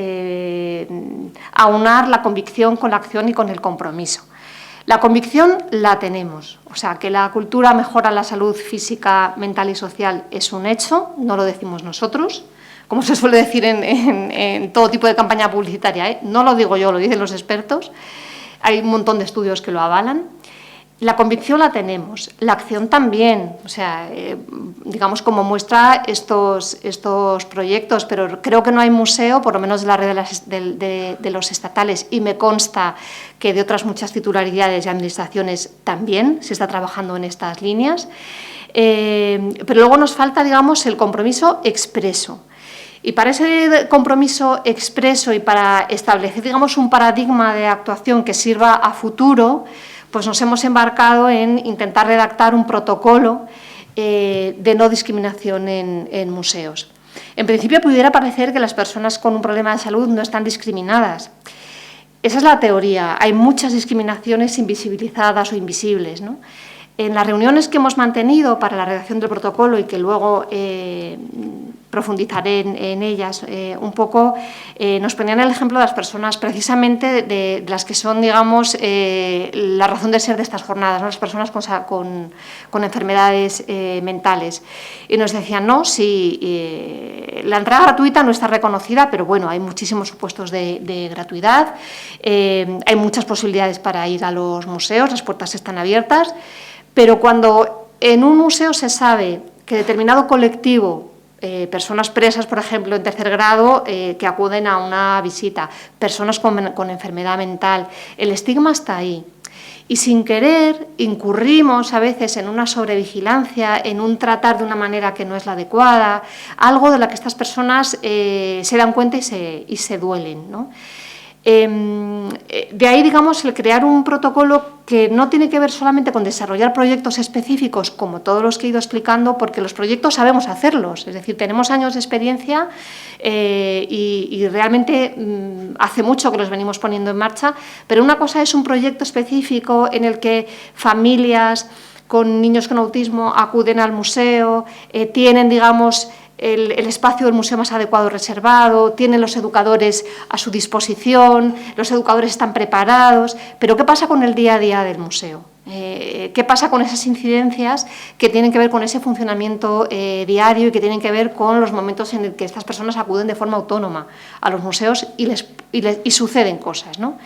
aunar la convicción con la acción y con el compromiso. La convicción la tenemos, o sea, que la cultura mejora la salud física, mental y social es un hecho, no lo decimos nosotros, como se suele decir en todo tipo de campaña publicitaria, ¿eh? No lo digo yo, lo dicen los expertos, hay un montón de estudios que lo avalan. La convicción la tenemos, la acción también, o sea, digamos como muestra estos proyectos, pero creo que no hay museo, por lo menos de la red de los estatales, y me consta que de otras muchas titularidades y administraciones también se está trabajando en estas líneas, pero luego nos falta, digamos, el compromiso expreso. Y para ese compromiso expreso y para establecer, digamos, un paradigma de actuación que sirva a futuro, pues nos hemos embarcado en intentar redactar un protocolo de no discriminación en museos. En principio pudiera parecer que las personas con un problema de salud no están discriminadas. Esa es la teoría. Hay muchas discriminaciones invisibilizadas o invisibles, ¿no? En las reuniones que hemos mantenido para la redacción del protocolo y que luego profundizaré en ellas un poco, nos ponían el ejemplo de las personas precisamente de las que son, digamos, la razón de ser de estas jornadas, ¿no? Las personas con enfermedades mentales. Y nos decían, no, si la entrada gratuita no está reconocida, pero bueno, hay muchísimos supuestos de gratuidad, hay muchas posibilidades para ir a los museos, las puertas están abiertas. Pero cuando en un museo se sabe que determinado colectivo, personas presas, por ejemplo, en tercer grado, que acuden a una visita, personas con enfermedad mental, el estigma está ahí. Y sin querer incurrimos a veces en una sobrevigilancia, en un tratar de una manera que no es la adecuada, algo de la que estas personas se dan cuenta y se duelen, ¿no? De ahí, digamos, el crear un protocolo que no tiene que ver solamente con desarrollar proyectos específicos, como todos los que he ido explicando, porque los proyectos sabemos hacerlos, es decir, tenemos años de experiencia y realmente hace mucho que los venimos poniendo en marcha, pero una cosa es un proyecto específico en el que familias con niños con autismo acuden al museo, tienen, digamos, el espacio del museo más adecuado reservado, tienen los educadores a su disposición, los educadores están preparados, pero ¿qué pasa con el día a día del museo? ¿Qué pasa con esas incidencias que tienen que ver con ese funcionamiento diario y que tienen que ver con los momentos en el que estas personas acuden de forma autónoma a los museos y suceden cosas, ¿no?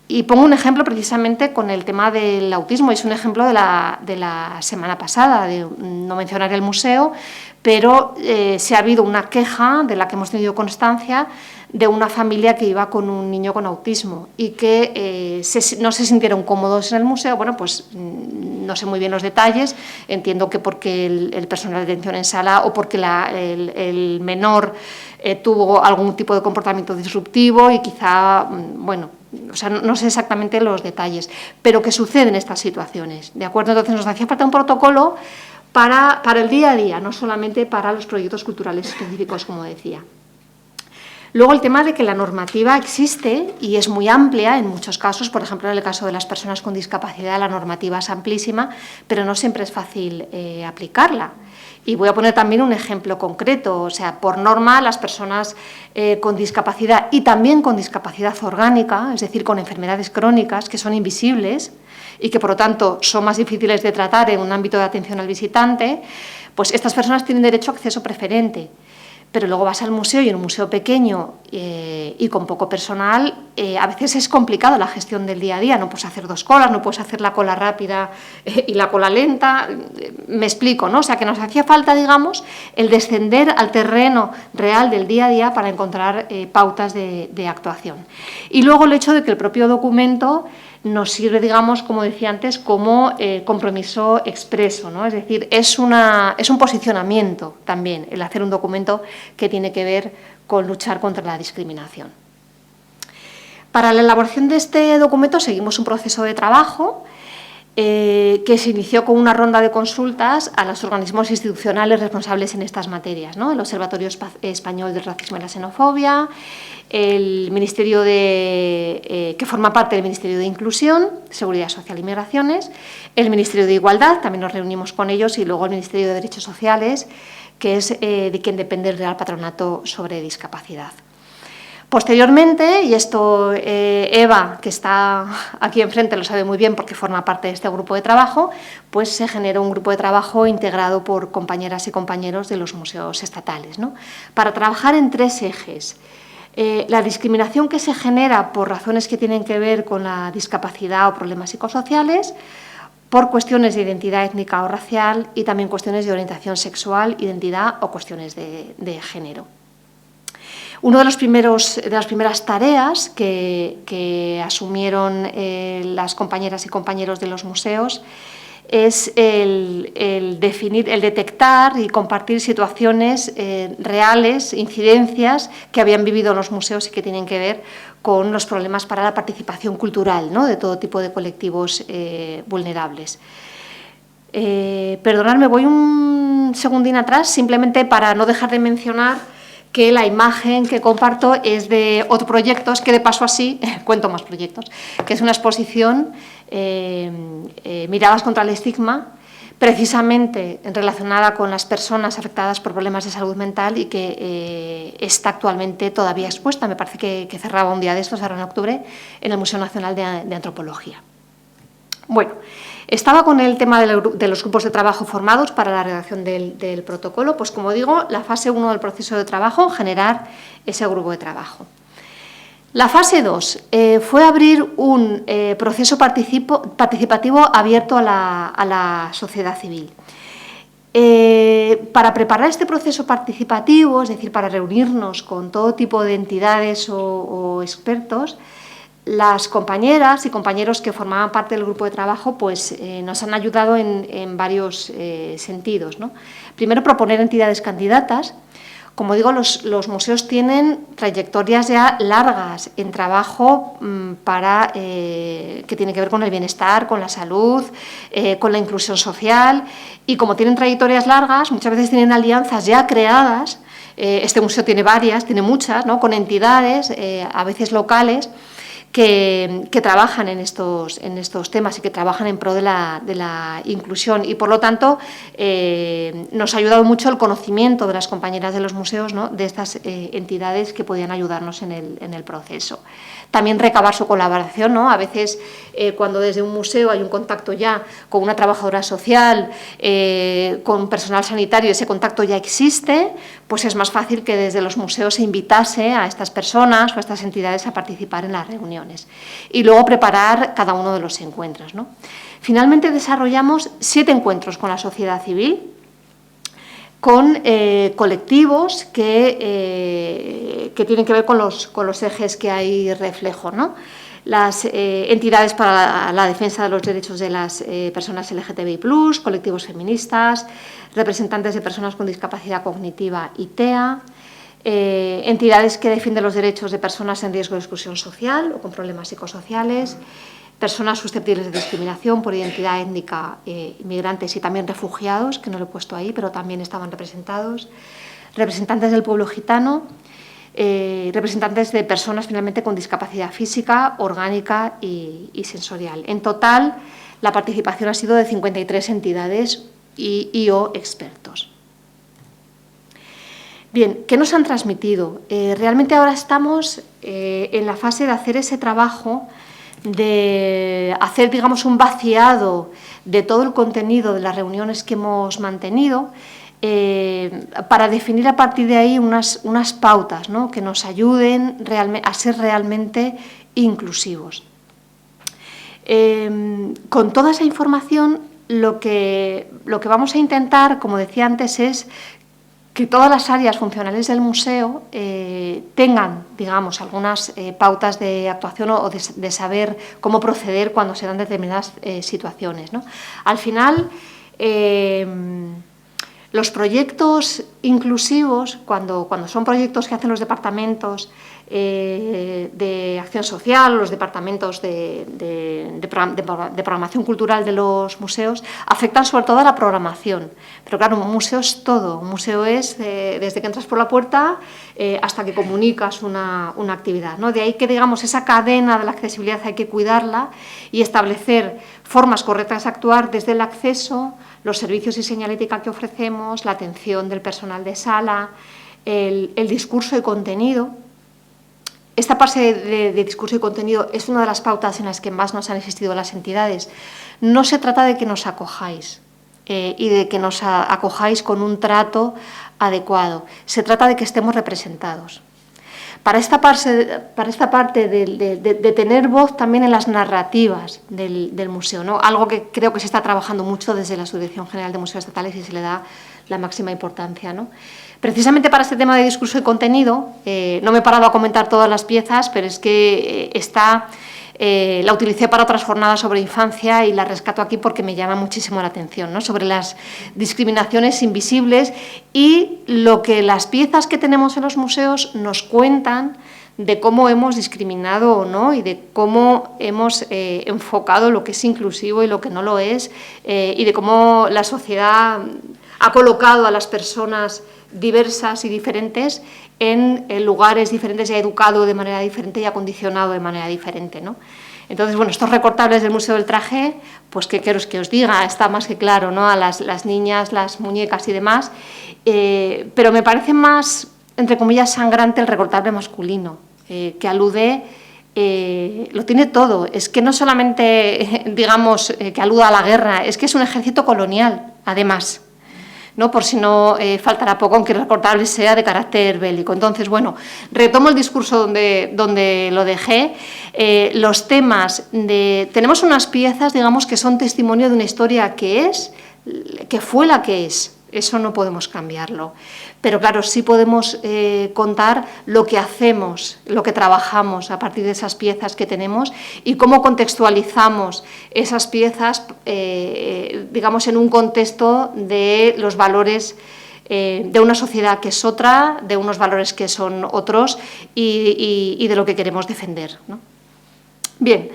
Y pongo un ejemplo precisamente con el tema del autismo, es un ejemplo de la semana pasada, de no mencionar el museo, pero se ha habido una queja de la que hemos tenido constancia de una familia que iba con un niño con autismo y que no se sintieron cómodos en el museo. Bueno, pues no sé muy bien los detalles, entiendo que porque el personal de atención en sala o porque el menor tuvo algún tipo de comportamiento disruptivo y quizá, bueno, o sea, no sé exactamente los detalles, pero que suceden estas situaciones, ¿de acuerdo? Entonces nos hacía falta un protocolo para el día a día, no solamente para los proyectos culturales específicos, como decía. Luego el tema de que la normativa existe y es muy amplia en muchos casos, por ejemplo en el caso de las personas con discapacidad la normativa es amplísima, pero no siempre es fácil aplicarla. Y voy a poner también un ejemplo concreto, o sea, por norma las personas con discapacidad y también con discapacidad orgánica, es decir, con enfermedades crónicas que son invisibles y que por lo tanto son más difíciles de tratar en un ámbito de atención al visitante, pues estas personas tienen derecho a acceso preferente. Pero luego vas al museo y en un museo pequeño y con poco personal, a veces es complicado la gestión del día a día, no puedes hacer dos colas, no puedes hacer la cola rápida y la cola lenta, me explico, ¿no? O sea, que nos hacía falta, digamos, el descender al terreno real del día a día para encontrar pautas de actuación. Y luego el hecho de que el propio documento nos sirve, digamos, como decía antes, como compromiso expreso, ¿no? Es decir, es un posicionamiento también el hacer un documento que tiene que ver con luchar contra la discriminación. Para la elaboración de este documento seguimos un proceso de trabajo que se inició con una ronda de consultas a los organismos institucionales responsables en estas materias, ¿no? El Observatorio Español del Racismo y la Xenofobia, el Ministerio que forma parte del Ministerio de Inclusión, Seguridad Social y Migraciones, el Ministerio de Igualdad, también nos reunimos con ellos, y luego el Ministerio de Derechos Sociales, que es de quien depende el Real Patronato sobre Discapacidad. Posteriormente, y esto Eva, que está aquí enfrente, lo sabe muy bien porque forma parte de este grupo de trabajo, pues se generó un grupo de trabajo integrado por compañeras y compañeros de los museos estatales, ¿no? Para trabajar en 3 ejes. La discriminación que se genera por razones que tienen que ver con la discapacidad o problemas psicosociales, por cuestiones de identidad étnica o racial y también cuestiones de orientación sexual, identidad o cuestiones de género. Una de las primeras tareas que asumieron las compañeras y compañeros de los museos es el detectar y compartir situaciones reales, incidencias que habían vivido los museos y que tienen que ver con los problemas para la participación cultural, ¿no? De todo tipo de colectivos vulnerables. Perdonadme, voy un segundín atrás, simplemente para no dejar de mencionar que la imagen que comparto es de otro proyecto, es que de paso así cuento más proyectos, que es una exposición, Miradas contra el estigma, precisamente relacionada con las personas afectadas por problemas de salud mental y que está actualmente todavía expuesta, me parece que cerraba un día de estos, ahora en octubre, en el Museo Nacional de Antropología. Bueno, estaba con el tema de los grupos de trabajo formados para la redacción del protocolo, pues como digo, la fase 1 del proceso de trabajo, generar ese grupo de trabajo. La fase 2 fue abrir un proceso participativo abierto a la sociedad civil. Para preparar este proceso participativo, es decir, para reunirnos con todo tipo de entidades o expertos, las compañeras y compañeros que formaban parte del grupo de trabajo pues, nos han ayudado en varios sentidos, ¿no? Primero, proponer entidades candidatas. Como digo, los museos tienen trayectorias ya largas en trabajo que tiene que ver con el bienestar, con la salud, con la inclusión social, y como tienen trayectorias largas, muchas veces tienen alianzas ya creadas. Este museo tiene varias, tiene muchas, ¿no? Con entidades, a veces locales, que trabajan en estos temas y que trabajan en pro de la inclusión, y por lo tanto nos ha ayudado mucho el conocimiento de las compañeras de los museos, ¿no? De estas entidades que podían ayudarnos en el proceso. También recabar su colaboración, ¿no? A veces cuando desde un museo hay un contacto ya con una trabajadora social, con personal sanitario, ese contacto ya existe, pues es más fácil que desde los museos se invitase a estas personas o a estas entidades a participar en las reuniones. Y luego preparar cada uno de los encuentros, ¿no? Finalmente desarrollamos 7 encuentros con la sociedad civil, con colectivos que tienen que ver con los ejes que hay reflejo, ¿no? Las entidades para la defensa de los derechos de las personas LGTBI+, colectivos feministas, representantes de personas con discapacidad cognitiva y TEA, entidades que defienden los derechos de personas en riesgo de exclusión social o con problemas psicosociales, personas susceptibles de discriminación por identidad étnica, inmigrantes y también refugiados, que no lo he puesto ahí, pero también estaban representados, representantes del pueblo gitano, representantes de personas finalmente con discapacidad física, orgánica y sensorial. En total, la participación ha sido de 53 entidades o expertos. Bien, ¿qué nos han transmitido? Realmente ahora estamos en la fase de hacer ese trabajo, de hacer, digamos, un vaciado de todo el contenido de las reuniones que hemos mantenido, para definir a partir de ahí unas pautas, ¿no? Que nos ayuden a ser realmente inclusivos. Con toda esa información, lo que vamos a intentar, como decía antes, es que todas las áreas funcionales del museo tengan, digamos, algunas pautas de actuación o de saber cómo proceder cuando se dan determinadas situaciones, ¿no? Al final, los proyectos inclusivos, cuando son proyectos que hacen los departamentos de acción social, los departamentos de programación cultural de los museos, afectan sobre todo a la programación. Pero claro, un museo es todo. Un museo es desde que entras por la puerta hasta que comunicas una actividad, ¿no? De ahí que, digamos, esa cadena de la accesibilidad hay que cuidarla y establecer formas correctas de actuar desde el acceso, los servicios y señalética que ofrecemos, la atención del personal de sala, el discurso y contenido. Esta parte de discurso y contenido es una de las pautas en las que más nos han insistido las entidades. No se trata de que nos acojáis y de que nos acojáis con un trato adecuado. Se trata de que estemos representados. Para esta parte de tener voz también en las narrativas del museo, ¿no? Algo que creo que se está trabajando mucho desde la Subdirección General de Museos Estatales y se le da la máxima importancia, ¿no? Precisamente para este tema de discurso y contenido, no me he parado a comentar todas las piezas, pero es que la utilicé para otras jornadas sobre infancia y la rescato aquí porque me llama muchísimo la atención, ¿no? Sobre las discriminaciones invisibles y lo que las piezas que tenemos en los museos nos cuentan de cómo hemos discriminado o no y de cómo hemos enfocado lo que es inclusivo y lo que no lo es y de cómo la sociedad ha colocado a las personas diversas y diferentes en lugares diferentes y ha educado de manera diferente y ha condicionado de manera diferente, ¿no? Entonces, bueno, estos recortables del Museo del Traje, pues qué quiero que os diga, está más que claro, ¿no? A las niñas, las muñecas y demás, pero me parece más, entre comillas, sangrante el recortable masculino, que alude, lo tiene todo, es que no solamente, digamos, que aluda a la guerra, es que es un ejército colonial, además, ¿no? Por si no faltará poco, aunque el recortable sea de carácter bélico. Entonces, bueno, retomo el discurso donde lo dejé. Los temas tenemos unas piezas, digamos, que son testimonio de una historia que fue la que es. Eso no podemos cambiarlo. Pero claro, sí podemos contar lo que hacemos, lo que trabajamos a partir de esas piezas que tenemos y cómo contextualizamos esas piezas, digamos, en un contexto de los valores de una sociedad que es otra, de unos valores que son otros y de lo que queremos defender, ¿no? Bien.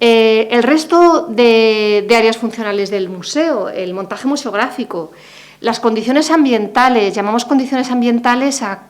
El resto de áreas funcionales del museo, el montaje museográfico, las condiciones ambientales, llamamos condiciones ambientales a,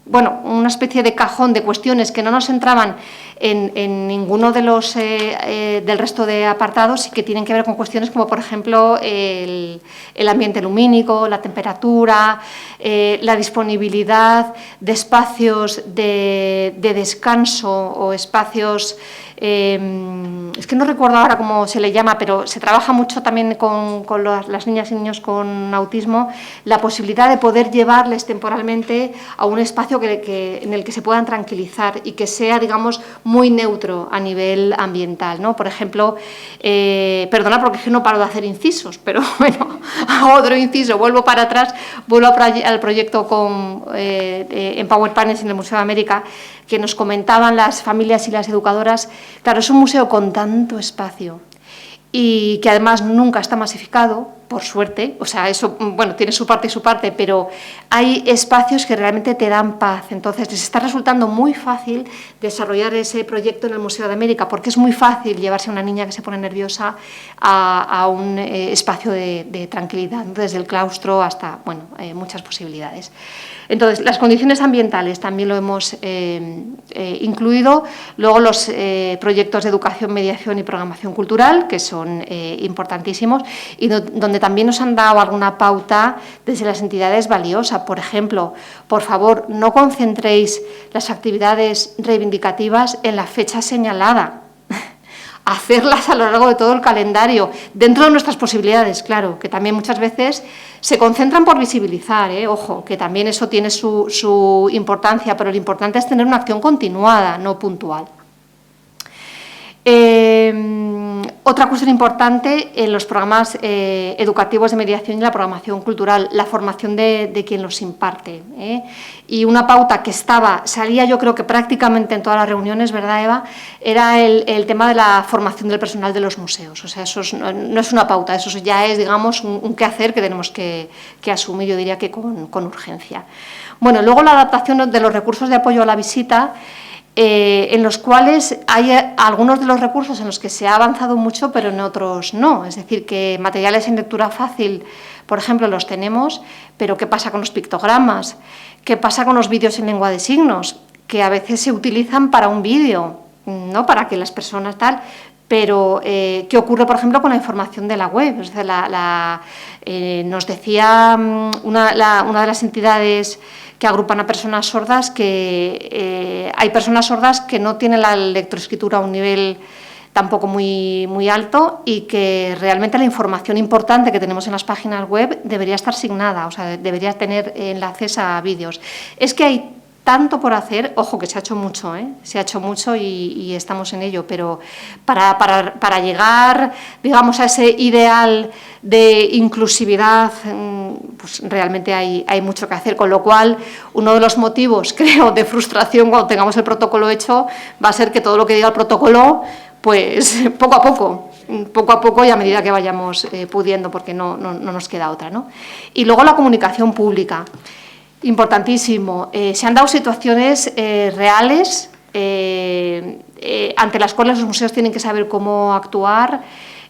bueno, una especie de cajón de cuestiones que no nos entraban en ninguno de los del resto de apartados y que tienen que ver con cuestiones como, por ejemplo, el ambiente lumínico, la temperatura, la disponibilidad de espacios de descanso o espacios. Es que no recuerdo ahora cómo se le llama, pero se trabaja mucho también con las niñas y niños con autismo, la posibilidad de poder llevarles temporalmente a un espacio en el que se puedan tranquilizar y que sea, digamos, muy neutro a nivel ambiental, ¿no? Por ejemplo, perdona porque es que no paro de hacer incisos, pero bueno, hago otro inciso, vuelvo para atrás, vuelvo al proyecto en Power Panels en el Museo de América, que nos comentaban las familias y las educadoras. Claro, es un museo con tanto espacio y que además nunca está masificado, por suerte, o sea, eso, bueno, tiene su parte, pero hay espacios que realmente te dan paz. Entonces, les está resultando muy fácil desarrollar ese proyecto en el Museo de América, porque es muy fácil llevarse a una niña que se pone nerviosa a un espacio de tranquilidad, ¿no? Desde el claustro hasta, bueno, muchas posibilidades. Entonces, las condiciones ambientales también lo hemos incluido. Luego, los proyectos de educación, mediación y programación cultural, que son importantísimos, y donde también nos han dado alguna pauta desde las entidades valiosa. Por ejemplo, por favor, no concentréis las actividades reivindicativas en la fecha señalada. Hacerlas a lo largo de todo el calendario, dentro de nuestras posibilidades, claro, que también muchas veces se concentran por visibilizar, ojo, que también eso tiene su importancia, pero lo importante es tener una acción continuada, no puntual. Otra cuestión importante en los programas educativos de mediación y la programación cultural, la formación de quien los imparte. Y una pauta que salía yo creo que prácticamente en todas las reuniones, ¿verdad, Eva?, era el tema de la formación del personal de los museos. O sea, eso no es una pauta, eso ya es, digamos, un quehacer que tenemos que asumir, yo diría que con urgencia. Bueno, luego la adaptación de los recursos de apoyo a la visita. en los cuales hay algunos de los recursos en los que se ha avanzado mucho, pero en otros no. Es decir, que materiales en lectura fácil, por ejemplo, los tenemos, pero ¿qué pasa con los pictogramas? ¿Qué pasa con los vídeos en lengua de signos? Que a veces se utilizan para un vídeo, ¿no? Para que las personas tal... Pero, ¿qué ocurre, por ejemplo, con la información de la web? O sea, nos decía una de las entidades que agrupan a personas sordas que hay personas sordas que no tienen la lectoescritura a un nivel tampoco muy alto y que realmente la información importante que tenemos en las páginas web debería estar signada, o sea, debería tener enlaces a vídeos. Es que hay tanto por hacer, ojo que se ha hecho mucho, se ha hecho mucho y estamos en ello, pero para llegar, digamos, a ese ideal de inclusividad, pues realmente hay mucho que hacer, con lo cual uno de los motivos, creo, de frustración cuando tengamos el protocolo hecho va a ser que todo lo que diga el protocolo, pues poco a poco y a medida que vayamos pudiendo, porque no nos queda otra, ¿no? Y luego la comunicación pública. Importantísimo. Se han dado situaciones reales ante las cuales los museos tienen que saber cómo actuar,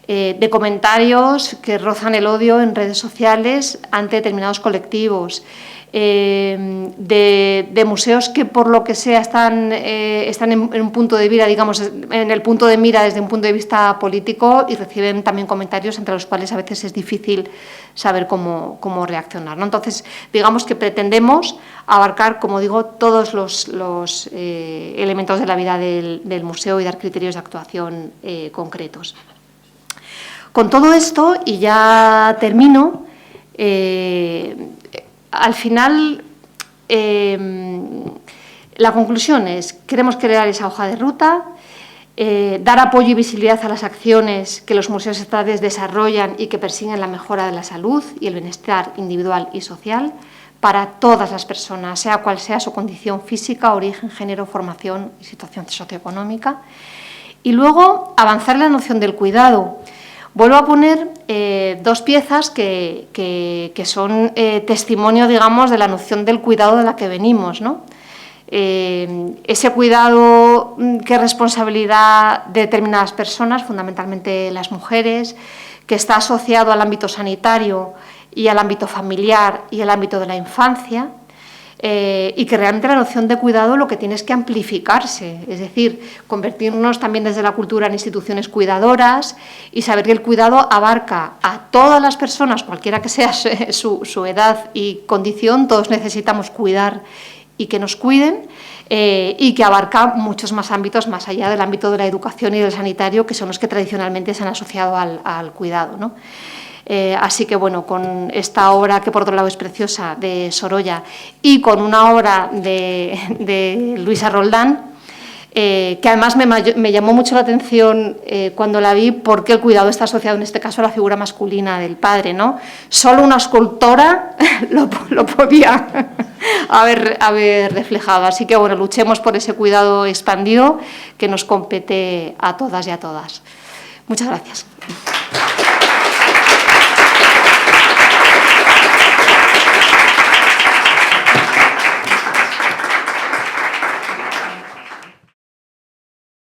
de comentarios que rozan el odio en redes sociales ante determinados colectivos, de museos que por lo que sea están en un punto de mira, digamos, en el punto de mira desde un punto de vista político y reciben también comentarios entre los cuales a veces es difícil saber cómo reaccionar, ¿no? Entonces, digamos que pretendemos abarcar, como digo, todos los elementos de la vida del museo y dar criterios de actuación concretos. Con todo esto, y ya termino, al final, la conclusión es, queremos crear esa hoja de ruta, dar apoyo y visibilidad a las acciones que los museos estatales desarrollan y que persiguen la mejora de la salud y el bienestar individual y social para todas las personas, sea cual sea su condición física, origen, género, formación y situación socioeconómica. Y luego, avanzar en la noción del cuidado. Vuelvo a poner dos piezas que son testimonio, digamos, de la noción del cuidado de la que venimos, ¿no? Ese cuidado que es responsabilidad de determinadas personas, fundamentalmente las mujeres, que está asociado al ámbito sanitario y al ámbito familiar y al ámbito de la infancia, y que realmente la noción de cuidado lo que tiene es que amplificarse, es decir, convertirnos también desde la cultura en instituciones cuidadoras y saber que el cuidado abarca a todas las personas, cualquiera que sea su edad y condición, todos necesitamos cuidar y que nos cuiden, y que abarca muchos más ámbitos más allá del ámbito de la educación y del sanitario, que son los que tradicionalmente se han asociado al cuidado, ¿no? Así que, bueno, con esta obra, que por otro lado es preciosa, de Sorolla, y con una obra de Luisa Roldán, que además me llamó mucho la atención cuando la vi, porque el cuidado está asociado en este caso a la figura masculina del padre, ¿no? Solo una escultora lo podía haber reflejado. Así que, bueno, luchemos por ese cuidado expandido que nos compete a todas y a todas. Muchas gracias.